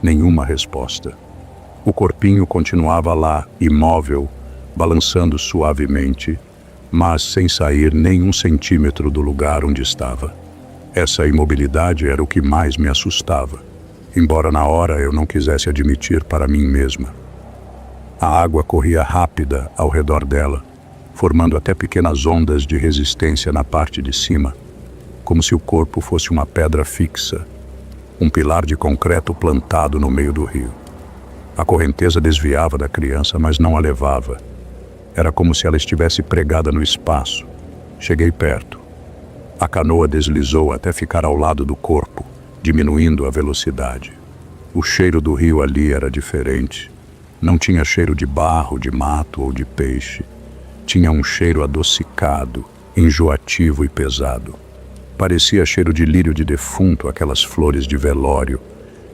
Nenhuma resposta. O corpinho continuava lá, imóvel, balançando suavemente, mas sem sair nem 1 centímetro do lugar onde estava. Essa imobilidade era o que mais me assustava, embora na hora eu não quisesse admitir para mim mesma. A água corria rápida ao redor dela, formando até pequenas ondas de resistência na parte de cima, como se o corpo fosse uma pedra fixa, um pilar de concreto plantado no meio do rio. A correnteza desviava da criança, mas não a levava. Era como se ela estivesse pregada no espaço. Cheguei perto. A canoa deslizou até ficar ao lado do corpo, diminuindo a velocidade. O cheiro do rio ali era diferente. Não tinha cheiro de barro, de mato ou de peixe. Tinha um cheiro adocicado, enjoativo e pesado. Parecia cheiro de lírio de defunto, aquelas flores de velório,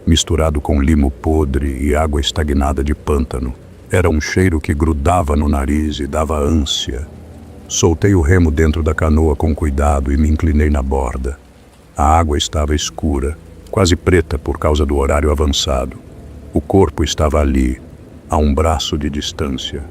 misturado com limo podre e água estagnada de pântano. Era um cheiro que grudava no nariz e dava ânsia. Soltei o remo dentro da canoa com cuidado e me inclinei na borda. A água estava escura, quase preta por causa do horário avançado. O corpo estava ali, a um braço de distância.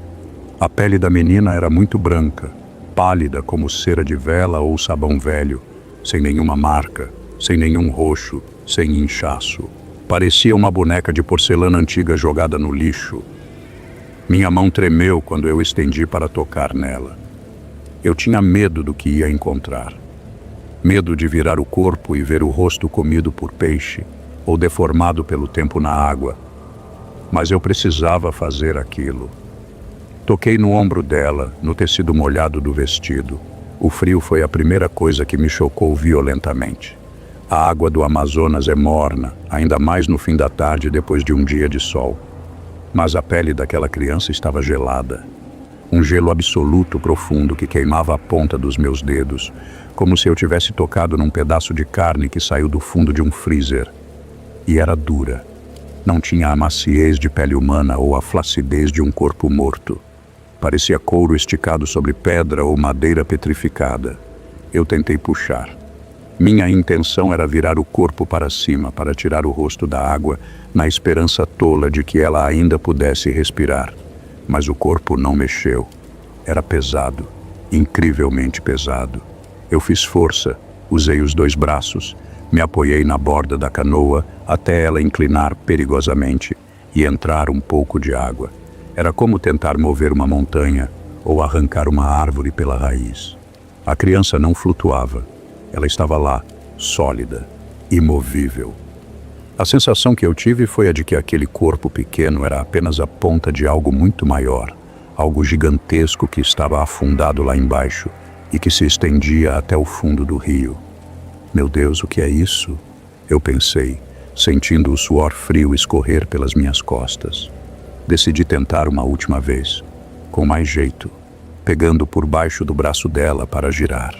A pele da menina era muito branca, pálida como cera de vela ou sabão velho, sem nenhuma marca, sem nenhum roxo, sem inchaço. Parecia uma boneca de porcelana antiga jogada no lixo. Minha mão tremeu quando eu estendi para tocar nela. Eu tinha medo do que ia encontrar. Medo de virar o corpo e ver o rosto comido por peixe ou deformado pelo tempo na água. Mas eu precisava fazer aquilo. Toquei no ombro dela, no tecido molhado do vestido. O frio foi a primeira coisa que me chocou violentamente. A água do Amazonas é morna, ainda mais no fim da tarde depois de um dia de sol. Mas a pele daquela criança estava gelada. Um gelo absoluto profundo que queimava a ponta dos meus dedos, como se eu tivesse tocado num pedaço de carne que saiu do fundo de um freezer. E era dura. Não tinha a maciez de pele humana ou a flacidez de um corpo morto. Parecia couro esticado sobre pedra ou madeira petrificada. Eu tentei puxar. Minha intenção era virar o corpo para cima para tirar o rosto da água, na esperança tola de que ela ainda pudesse respirar. Mas o corpo não mexeu. Era pesado, incrivelmente pesado. Eu fiz força, usei os 2 braços, me apoiei na borda da canoa até ela inclinar perigosamente e entrar um pouco de água. Era como tentar mover uma montanha ou arrancar uma árvore pela raiz. A criança não flutuava. Ela estava lá, sólida, imovível. A sensação que eu tive foi a de que aquele corpo pequeno era apenas a ponta de algo muito maior, algo gigantesco que estava afundado lá embaixo e que se estendia até o fundo do rio. Meu Deus, o que é isso? Eu pensei, sentindo o suor frio escorrer pelas minhas costas. Decidi tentar uma última vez, com mais jeito, pegando por baixo do braço dela para girar.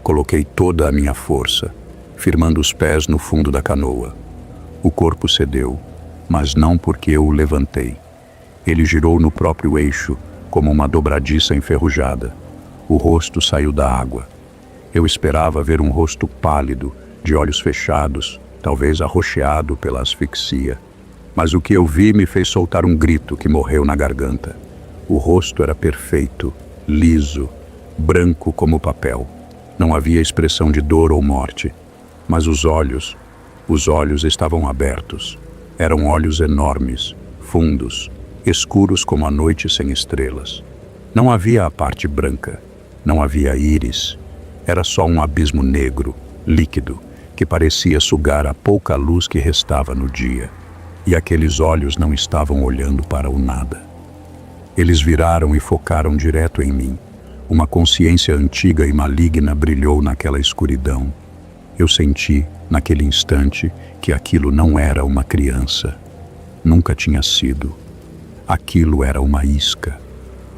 Coloquei toda a minha força, firmando os pés no fundo da canoa. O corpo cedeu, mas não porque eu o levantei. Ele girou no próprio eixo, como uma dobradiça enferrujada. O rosto saiu da água. Eu esperava ver um rosto pálido, de olhos fechados, talvez arroxeado pela asfixia. Mas o que eu vi me fez soltar um grito que morreu na garganta. O rosto era perfeito, liso, branco como papel. Não havia expressão de dor ou morte. Mas os olhos estavam abertos. Eram olhos enormes, fundos, escuros como a noite sem estrelas. Não havia a parte branca, não havia íris. Era só um abismo negro, líquido, que parecia sugar a pouca luz que restava no dia. E aqueles olhos não estavam olhando para o nada. Eles viraram e focaram direto em mim. Uma consciência antiga e maligna brilhou naquela escuridão. Eu senti, naquele instante, que aquilo não era uma criança. Nunca tinha sido. Aquilo era uma isca.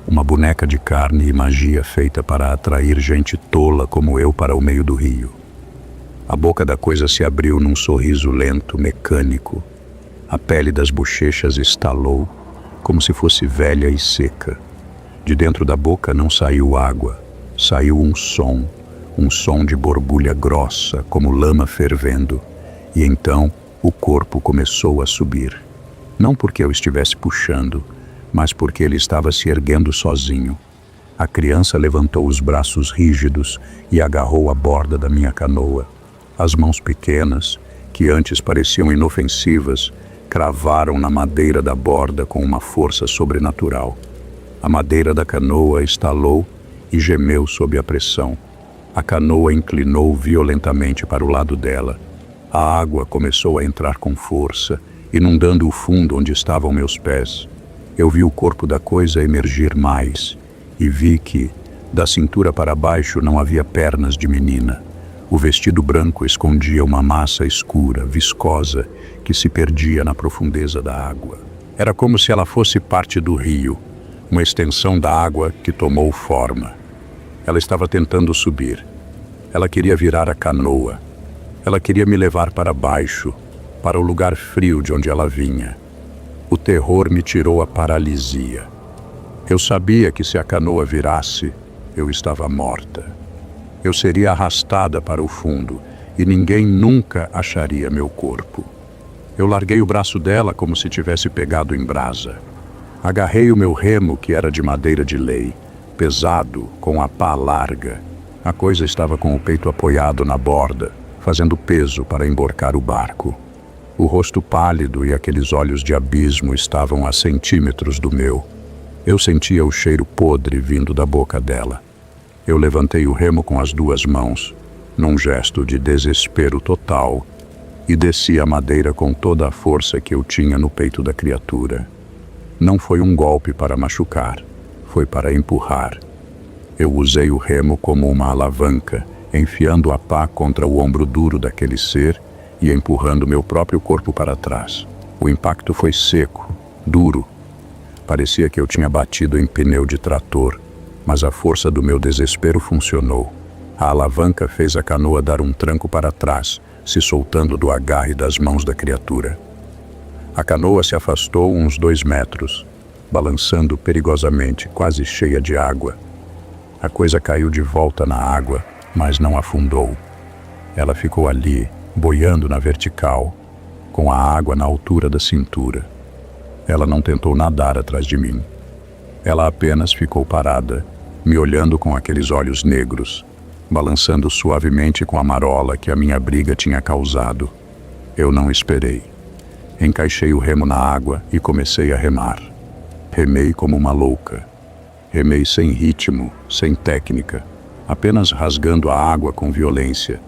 Uma boneca de carne e magia feita para atrair gente tola como eu para o meio do rio. A boca da coisa se abriu num sorriso lento, mecânico. A pele das bochechas estalou, como se fosse velha e seca. De dentro da boca não saiu água, saiu um som de borbulha grossa, como lama fervendo. E então o corpo começou a subir. Não porque eu estivesse puxando, mas porque ele estava se erguendo sozinho. A criança levantou os braços rígidos e agarrou a borda da minha canoa. As mãos pequenas, que antes pareciam inofensivas, cravaram na madeira da borda com uma força sobrenatural. A madeira da canoa estalou e gemeu sob a pressão. A canoa inclinou violentamente para o lado dela. A água começou a entrar com força, inundando o fundo onde estavam meus pés. Eu vi o corpo da coisa emergir mais e vi que, da cintura para baixo, não havia pernas de menina. O vestido branco escondia uma massa escura, viscosa, que se perdia na profundeza da água. Era como se ela fosse parte do rio, uma extensão da água que tomou forma. Ela estava tentando subir. Ela queria virar a canoa. Ela queria me levar para baixo, para o lugar frio de onde ela vinha. O terror me tirou a paralisia. Eu sabia que se a canoa virasse, eu estava morta. Eu seria arrastada para o fundo e ninguém nunca acharia meu corpo. Eu larguei o braço dela como se tivesse pegado em brasa. Agarrei o meu remo, que era de madeira de lei, pesado, com a pá larga. A coisa estava com o peito apoiado na borda, fazendo peso para emborcar o barco. O rosto pálido e aqueles olhos de abismo estavam a centímetros do meu. Eu sentia o cheiro podre vindo da boca dela. Eu levantei o remo com as 2 mãos, num gesto de desespero total, e desci a madeira com toda a força que eu tinha no peito da criatura. Não foi um golpe para machucar, foi para empurrar. Eu usei o remo como uma alavanca, enfiando a pá contra o ombro duro daquele ser e empurrando meu próprio corpo para trás. O impacto foi seco, duro. Parecia que eu tinha batido em pneu de trator, mas a força do meu desespero funcionou. A alavanca fez a canoa dar um tranco para trás, se soltando do agarre das mãos da criatura. A canoa se afastou uns 2 metros, balançando perigosamente, quase cheia de água. A coisa caiu de volta na água, mas não afundou. Ela ficou ali, boiando na vertical, com a água na altura da cintura. Ela não tentou nadar atrás de mim. Ela apenas ficou parada, me olhando com aqueles olhos negros, balançando suavemente com a marola que a minha briga tinha causado. Eu não esperei. Encaixei o remo na água e comecei a remar. Remei como uma louca. Remei sem ritmo, sem técnica, apenas rasgando a água com violência,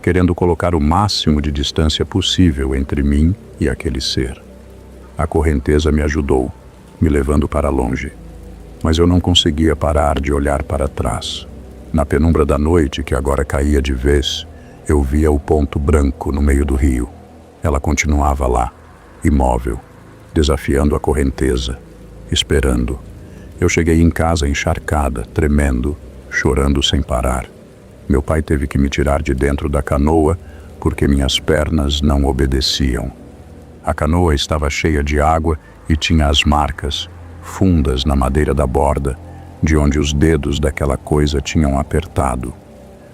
querendo colocar o máximo de distância possível entre mim e aquele ser. A correnteza me ajudou, me levando para longe. Mas eu não conseguia parar de olhar para trás. Na penumbra da noite, que agora caía de vez, eu via o ponto branco no meio do rio. Ela continuava lá, imóvel, desafiando a correnteza, esperando. Eu cheguei em casa encharcada, tremendo, chorando sem parar. Meu pai teve que me tirar de dentro da canoa porque minhas pernas não obedeciam. A canoa estava cheia de água e tinha as marcas, fundas na madeira da borda, de onde os dedos daquela coisa tinham apertado.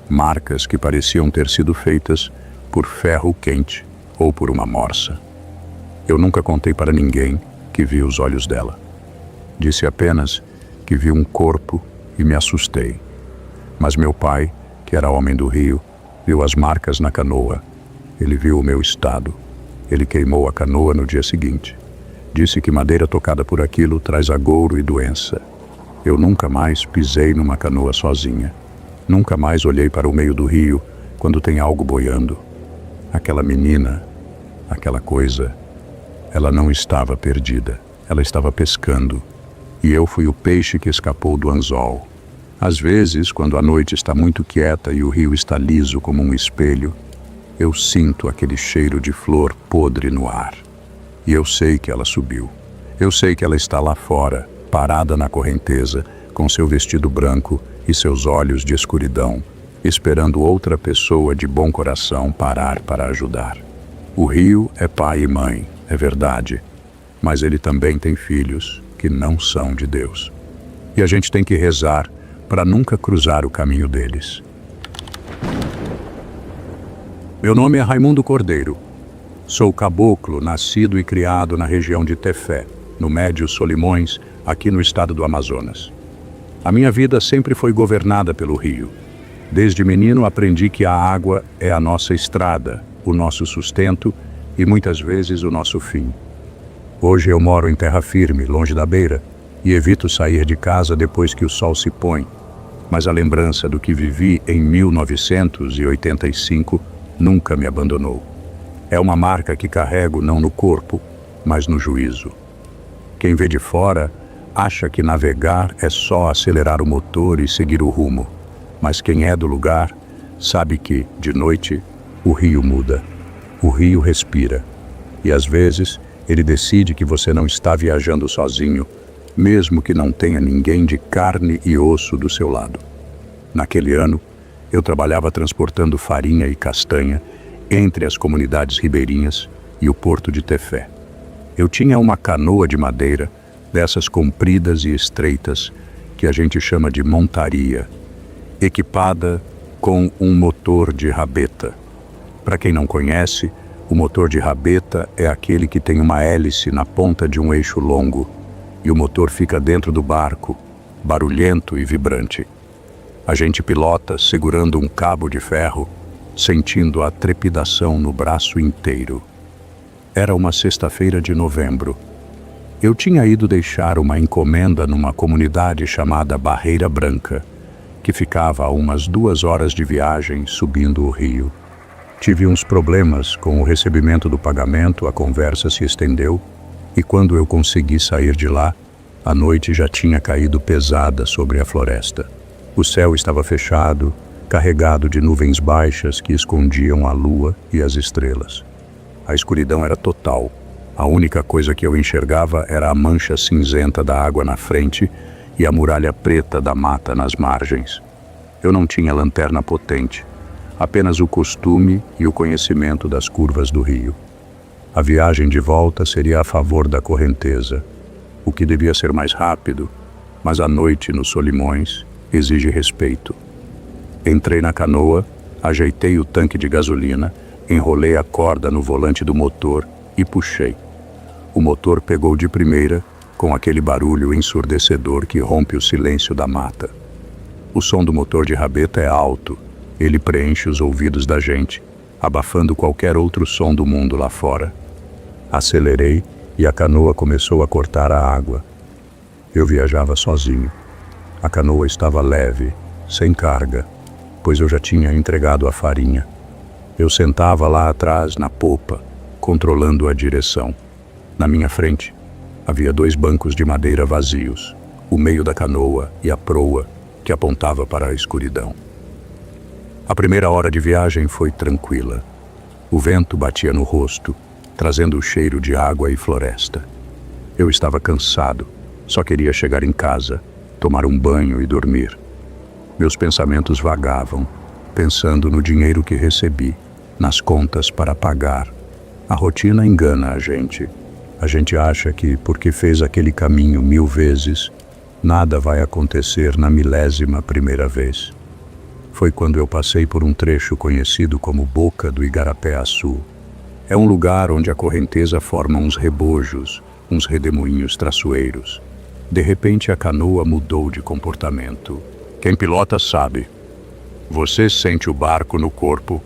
Marcas que pareciam ter sido feitas por ferro quente ou por uma morsa. Eu nunca contei para ninguém que vi os olhos dela. Disse apenas que vi um corpo e me assustei. Mas meu pai, que era homem do rio, viu as marcas na canoa. Ele viu o meu estado. Ele queimou a canoa no dia seguinte. Disse que madeira tocada por aquilo traz agouro e doença. Eu nunca mais pisei numa canoa sozinha. Nunca mais olhei para o meio do rio quando tem algo boiando. Aquela menina, aquela coisa, ela não estava perdida. Ela estava pescando. E eu fui o peixe que escapou do anzol. Às vezes, quando a noite está muito quieta e o rio está liso como um espelho, eu sinto aquele cheiro de flor podre no ar. E eu sei que ela subiu. Eu sei que ela está lá fora, parada na correnteza, com seu vestido branco e seus olhos de escuridão, esperando outra pessoa de bom coração parar para ajudar. O rio é pai e mãe, é verdade, mas ele também tem filhos que não são de Deus. E a gente tem que rezar para nunca cruzar o caminho deles. Meu nome é Raimundo Cordeiro. Sou caboclo, nascido e criado na região de Tefé, no Médio Solimões, aqui no estado do Amazonas. A minha vida sempre foi governada pelo rio. Desde menino aprendi que a água é a nossa estrada, o nosso sustento e muitas vezes o nosso fim. Hoje eu moro em terra firme, longe da beira, e evito sair de casa depois que o sol se põe. Mas a lembrança do que vivi em 1985 nunca me abandonou. É uma marca que carrego não no corpo, mas no juízo. Quem vê de fora acha que navegar é só acelerar o motor e seguir o rumo. Mas quem é do lugar sabe que, de noite, o rio muda. O rio respira. E às vezes ele decide que você não está viajando sozinho, mesmo que não tenha ninguém de carne e osso do seu lado. Naquele ano, eu trabalhava transportando farinha e castanha entre as comunidades ribeirinhas e o porto de Tefé. Eu tinha uma canoa de madeira, dessas compridas e estreitas, que a gente chama de montaria, equipada com um motor de rabeta. Para quem não conhece, o motor de rabeta é aquele que tem uma hélice na ponta de um eixo longo, e o motor fica dentro do barco, barulhento e vibrante. A gente pilota segurando um cabo de ferro, sentindo a trepidação no braço inteiro. Era uma sexta-feira de novembro. Eu tinha ido deixar uma encomenda numa comunidade chamada Barreira Branca, que ficava a umas 2 horas de viagem subindo o rio. Tive uns problemas com o recebimento do pagamento, a conversa se estendeu, e quando eu consegui sair de lá, a noite já tinha caído pesada sobre a floresta. O céu estava fechado, carregado de nuvens baixas que escondiam a lua e as estrelas. A escuridão era total. A única coisa que eu enxergava era a mancha cinzenta da água na frente e a muralha preta da mata nas margens. Eu não tinha lanterna potente, apenas o costume e o conhecimento das curvas do rio. A viagem de volta seria a favor da correnteza, o que devia ser mais rápido, mas a noite nos Solimões exige respeito. Entrei na canoa, ajeitei o tanque de gasolina, enrolei a corda no volante do motor e puxei. O motor pegou de primeira com aquele barulho ensurdecedor que rompe o silêncio da mata. O som do motor de rabeta é alto, ele preenche os ouvidos da gente, abafando qualquer outro som do mundo lá fora. Acelerei e a canoa começou a cortar a água. Eu viajava sozinho. A canoa estava leve, sem carga, pois eu já tinha entregado a farinha. Eu sentava lá atrás, na popa, controlando a direção. Na minha frente, havia 2 bancos de madeira vazios, o meio da canoa e a proa, que apontava para a escuridão. A primeira hora de viagem foi tranquila. O vento batia no rosto, trazendo o cheiro de água e floresta. Eu estava cansado, só queria chegar em casa, tomar um banho e dormir. Meus pensamentos vagavam, pensando no dinheiro que recebi, nas contas para pagar. A rotina engana a gente. A gente acha que, porque fez aquele caminho 1000 vezes, nada vai acontecer na 1000ª vez. Foi quando eu passei por um trecho conhecido como Boca do Igarapé-Açu. É um lugar onde a correnteza forma uns rebojos, uns redemoinhos traçoeiros. De repente a canoa mudou de comportamento. Quem pilota sabe. Você sente o barco no corpo.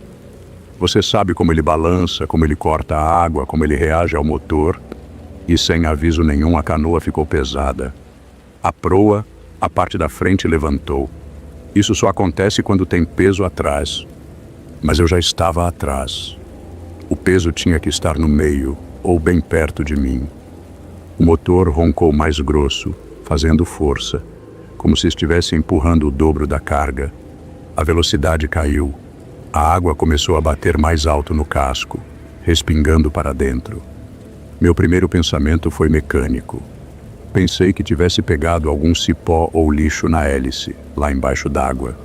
Você sabe como ele balança, como ele corta a água, como ele reage ao motor. E sem aviso nenhum a canoa ficou pesada. A proa, a parte da frente levantou. Isso só acontece quando tem peso atrás. Mas eu já estava atrás. O peso tinha que estar no meio, ou bem perto de mim. O motor roncou mais grosso, fazendo força, como se estivesse empurrando o dobro da carga. A velocidade caiu. A água começou a bater mais alto no casco, respingando para dentro. Meu primeiro pensamento foi mecânico. Pensei que tivesse pegado algum cipó ou lixo na hélice, lá embaixo d'água,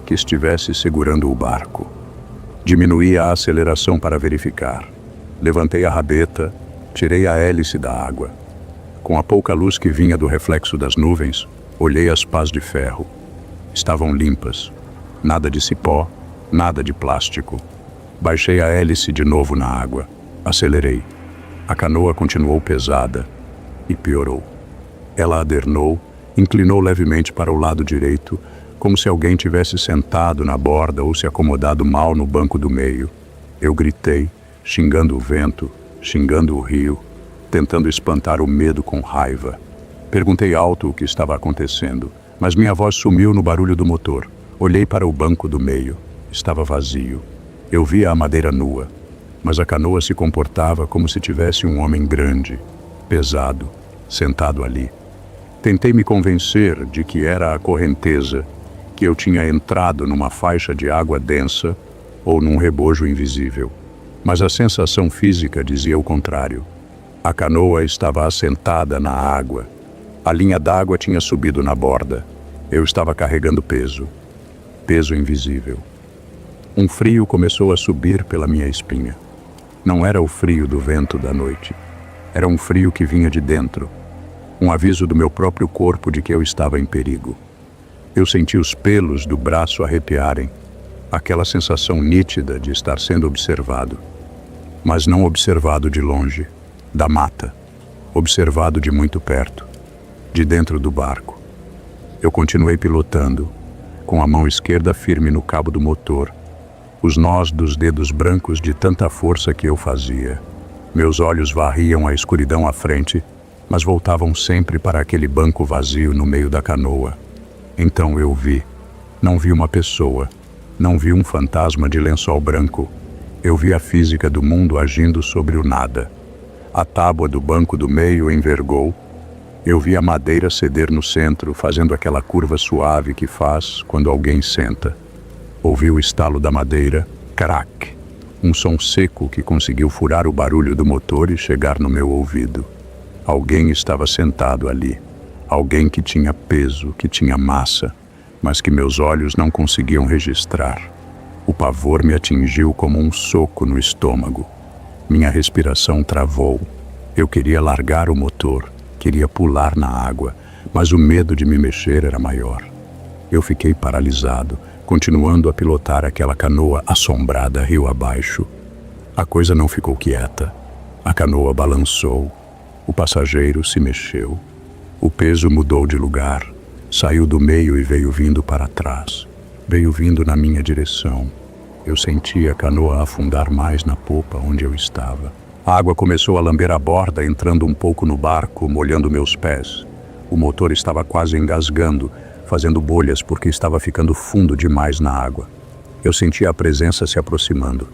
que estivesse segurando o barco. Diminuí a aceleração para verificar. Levantei a rabeta, tirei a hélice da água. Com a pouca luz que vinha do reflexo das nuvens, olhei as pás de ferro. Estavam limpas. Nada de cipó, nada de plástico. Baixei a hélice de novo na água. Acelerei. A canoa continuou pesada e piorou. Ela adernou, inclinou levemente para o lado direito, como se alguém tivesse sentado na borda ou se acomodado mal no banco do meio. Eu gritei, xingando o vento, xingando o rio, tentando espantar o medo com raiva. Perguntei alto o que estava acontecendo, mas minha voz sumiu no barulho do motor. Olhei para o banco do meio. Estava vazio. Eu via a madeira nua, mas a canoa se comportava como se tivesse um homem grande, pesado, sentado ali. Tentei me convencer de que era a correnteza, que eu tinha entrado numa faixa de água densa ou num rebojo invisível. Mas a sensação física dizia o contrário. A canoa estava assentada na água. A linha d'água tinha subido na borda. Eu estava carregando peso. Peso invisível. Um frio começou a subir pela minha espinha. Não era o frio do vento da noite. Era um frio que vinha de dentro. Um aviso do meu próprio corpo de que eu estava em perigo. Eu senti os pelos do braço arrepiarem. Aquela sensação nítida de estar sendo observado. Mas não observado de longe, da mata. Observado de muito perto, de dentro do barco. Eu continuei pilotando, com a mão esquerda firme no cabo do motor, os nós dos dedos brancos de tanta força que eu fazia. Meus olhos varriam a escuridão à frente, mas voltavam sempre para aquele banco vazio no meio da canoa. Então eu vi. Não vi uma pessoa. Não vi um fantasma de lençol branco. Eu vi a física do mundo agindo sobre o nada. A tábua do banco do meio envergou. Eu vi a madeira ceder no centro, fazendo aquela curva suave que faz quando alguém senta. Ouvi o estalo da madeira, crack, um som seco que conseguiu furar o barulho do motor e chegar no meu ouvido. Alguém estava sentado ali. Alguém que tinha peso, que tinha massa, mas que meus olhos não conseguiam registrar. O pavor me atingiu como um soco no estômago. Minha respiração travou. Eu queria largar o motor, queria pular na água, mas o medo de me mexer era maior. Eu fiquei paralisado, continuando a pilotar aquela canoa assombrada rio abaixo. A coisa não ficou quieta. A canoa balançou. O passageiro se mexeu. O peso mudou de lugar, saiu do meio e veio vindo para trás. Veio vindo na minha direção. Eu senti a canoa afundar mais na popa onde eu estava. A água começou a lamber a borda, entrando um pouco no barco, molhando meus pés. O motor estava quase engasgando, fazendo bolhas porque estava ficando fundo demais na água. Eu sentia a presença se aproximando.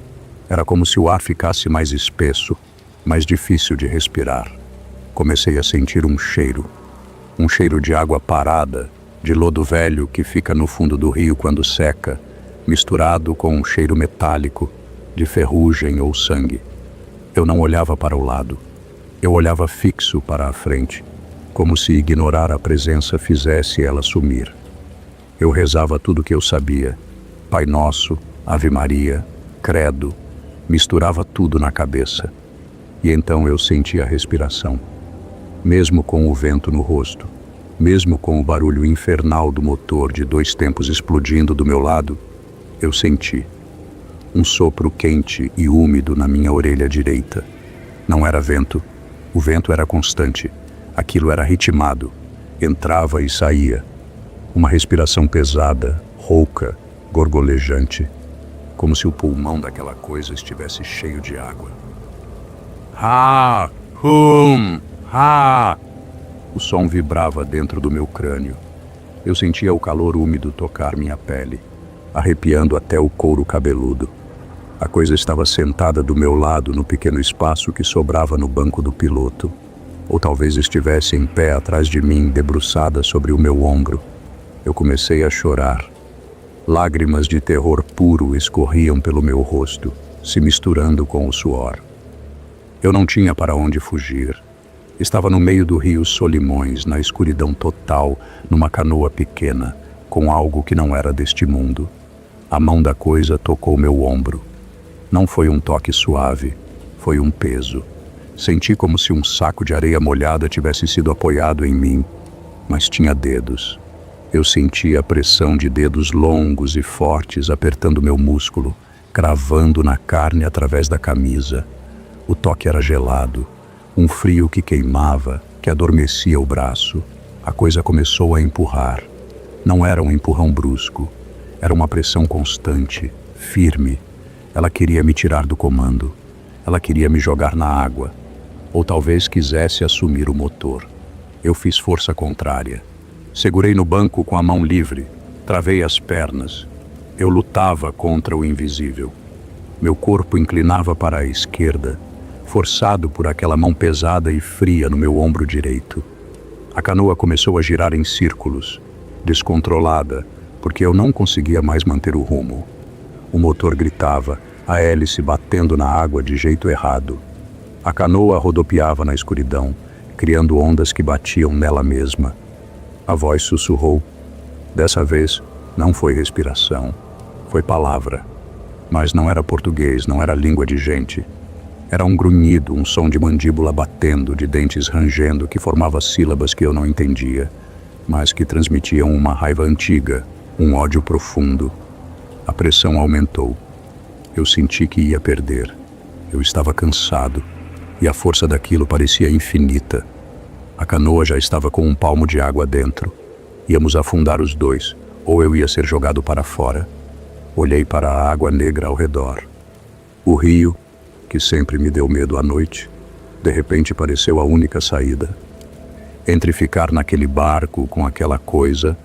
Era como se o ar ficasse mais espesso, mais difícil de respirar. Comecei a sentir um cheiro de água parada, de lodo velho que fica no fundo do rio quando seca, misturado com um cheiro metálico, de ferrugem ou sangue. Eu não olhava para o lado. Eu olhava fixo para a frente, como se ignorar a presença fizesse ela sumir. Eu rezava tudo o que eu sabia. Pai Nosso, Ave Maria, Credo, misturava tudo na cabeça. E então eu sentia a respiração. Mesmo com o vento no rosto, mesmo com o barulho infernal do motor de 2 tempos explodindo do meu lado, eu senti um sopro quente e úmido na minha orelha direita. Não era vento, o vento era constante, aquilo era ritmado, entrava e saía. Uma respiração pesada, rouca, gorgolejante, como se o pulmão daquela coisa estivesse cheio de água. Ha! Hum! Ha! O som vibrava dentro do meu crânio. Eu sentia o calor úmido tocar minha pele, arrepiando até o couro cabeludo. A coisa estava sentada do meu lado no pequeno espaço que sobrava no banco do piloto. Ou talvez estivesse em pé atrás de mim, debruçada sobre o meu ombro. Eu comecei a chorar. Lágrimas de terror puro escorriam pelo meu rosto, se misturando com o suor. Eu não tinha para onde fugir. Estava no meio do rio Solimões, na escuridão total, numa canoa pequena, com algo que não era deste mundo. A mão da coisa tocou meu ombro. Não foi um toque suave, foi um peso. Senti como se um saco de areia molhada tivesse sido apoiado em mim, mas tinha dedos. Eu sentia a pressão de dedos longos e fortes apertando meu músculo, cravando na carne através da camisa. O toque era gelado, um frio que queimava, que adormecia o braço. A coisa começou a empurrar. Não era um empurrão brusco, era uma pressão constante, firme. Ela queria me tirar do comando. Ela queria me jogar na água. Ou talvez quisesse assumir o motor. Eu fiz força contrária. Segurei no banco com a mão livre. Travei as pernas. Eu lutava contra o invisível. Meu corpo inclinava para a esquerda, forçado por aquela mão pesada e fria no meu ombro direito. A canoa começou a girar em círculos, descontrolada, porque eu não conseguia mais manter o rumo. O motor gritava, a hélice batendo na água de jeito errado. A canoa rodopiava na escuridão, criando ondas que batiam nela mesma. A voz sussurrou. Dessa vez, não foi respiração, foi palavra. Mas não era português, não era língua de gente. Era um grunhido, um som de mandíbula batendo, de dentes rangendo, que formava sílabas que eu não entendia, mas que transmitiam uma raiva antiga, um ódio profundo. A pressão aumentou. Eu senti que ia perder. Eu estava cansado, e a força daquilo parecia infinita. A canoa já estava com um palmo de água dentro. Íamos afundar os dois, ou eu ia ser jogado para fora. Olhei para a água negra ao redor. O rio, que sempre me deu medo à noite, de repente pareceu a única saída. Entre ficar naquele barco com aquela coisa,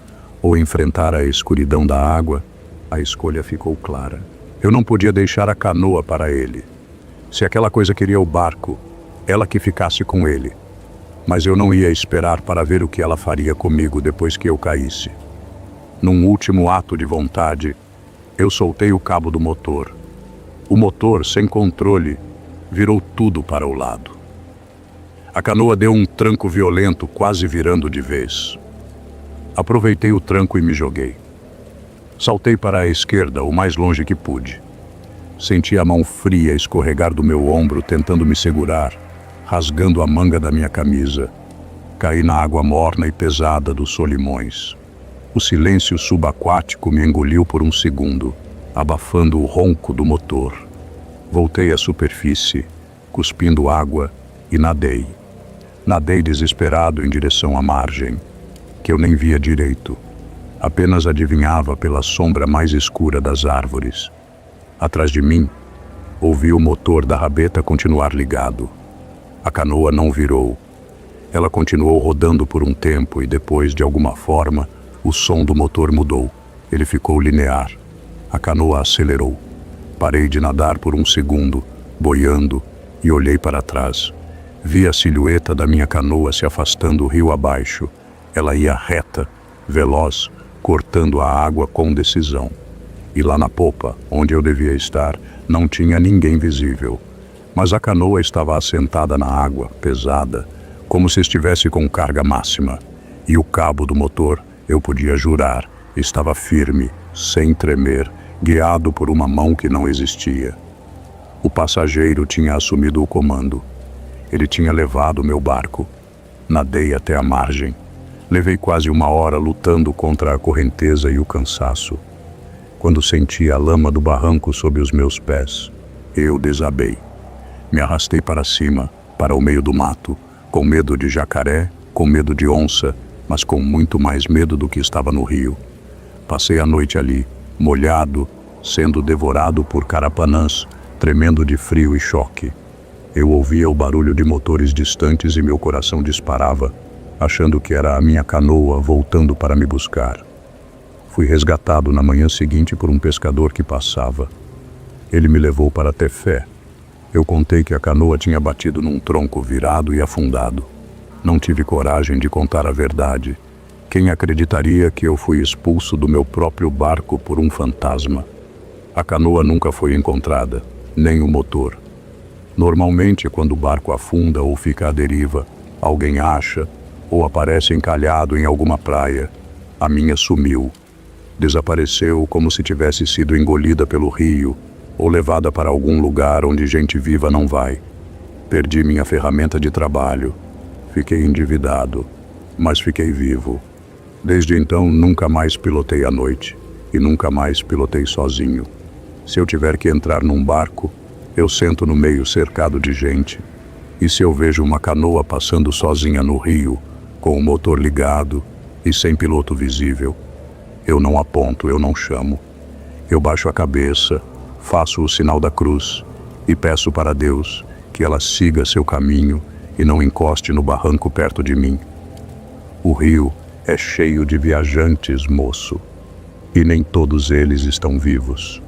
ou enfrentar a escuridão da água, a escolha ficou clara. Eu não podia deixar a canoa para ele. Se aquela coisa queria o barco, ela que ficasse com ele. Mas eu não ia esperar para ver o que ela faria comigo depois que eu caísse. Num último ato de vontade, eu soltei o cabo do motor. O motor, sem controle, virou tudo para o lado. A canoa deu um tranco violento, quase virando de vez. Aproveitei o tranco e me joguei. Saltei para a esquerda, o mais longe que pude. Senti a mão fria escorregar do meu ombro, tentando me segurar, rasgando a manga da minha camisa. Caí na água morna e pesada dos Solimões. O silêncio subaquático me engoliu por um segundo, abafando o ronco do motor. Voltei à superfície, cuspindo água, e nadei. Nadei desesperado em direção à margem, que eu nem via direito. Apenas adivinhava pela sombra mais escura das árvores. Atrás de mim, ouvi o motor da rabeta continuar ligado. A canoa não virou. Ela continuou rodando por um tempo e depois, de alguma forma, o som do motor mudou. Ele ficou linear. A canoa acelerou. Parei de nadar por um segundo, boiando, e olhei para trás. Vi a silhueta da minha canoa se afastando rio abaixo. Ela ia reta, veloz, cortando a água com decisão. E lá na popa, onde eu devia estar, não tinha ninguém visível. Mas a canoa estava assentada na água, pesada, como se estivesse com carga máxima. E o cabo do motor, eu podia jurar, estava firme, sem tremer, guiado por uma mão que não existia. O passageiro tinha assumido o comando. Ele tinha levado meu barco. Nadei até a margem. Levei quase 1 hora lutando contra a correnteza e o cansaço. Quando senti a lama do barranco sob os meus pés, eu desabei. Me arrastei para cima, para o meio do mato, com medo de jacaré, com medo de onça, mas com muito mais medo do que estava no rio. Passei a noite ali, molhado, sendo devorado por carapanãs, tremendo de frio e choque. Eu ouvia o barulho de motores distantes e meu coração disparava, achando que era a minha canoa voltando para me buscar. Fui resgatado na manhã seguinte por um pescador que passava. Ele me levou para Tefé. Eu contei que a canoa tinha batido num tronco virado e afundado. Não tive coragem de contar a verdade. Quem acreditaria que eu fui expulso do meu próprio barco por um fantasma? A canoa nunca foi encontrada, nem o motor. Normalmente, quando o barco afunda ou fica à deriva, alguém acha ou aparece encalhado em alguma praia. A minha sumiu. Desapareceu como se tivesse sido engolida pelo rio ou levada para algum lugar onde gente viva não vai. Perdi minha ferramenta de trabalho. Fiquei endividado, mas fiquei vivo. Desde então, nunca mais pilotei à noite e nunca mais pilotei sozinho. Se eu tiver que entrar num barco, eu sento no meio cercado de gente. E se eu vejo uma canoa passando sozinha no rio, com o motor ligado e sem piloto visível, eu não aponto, eu não chamo. Eu baixo a cabeça, faço o sinal da cruz e peço para Deus que ela siga seu caminho e não encoste no barranco perto de mim. O rio é cheio de viajantes, moço, e nem todos eles estão vivos.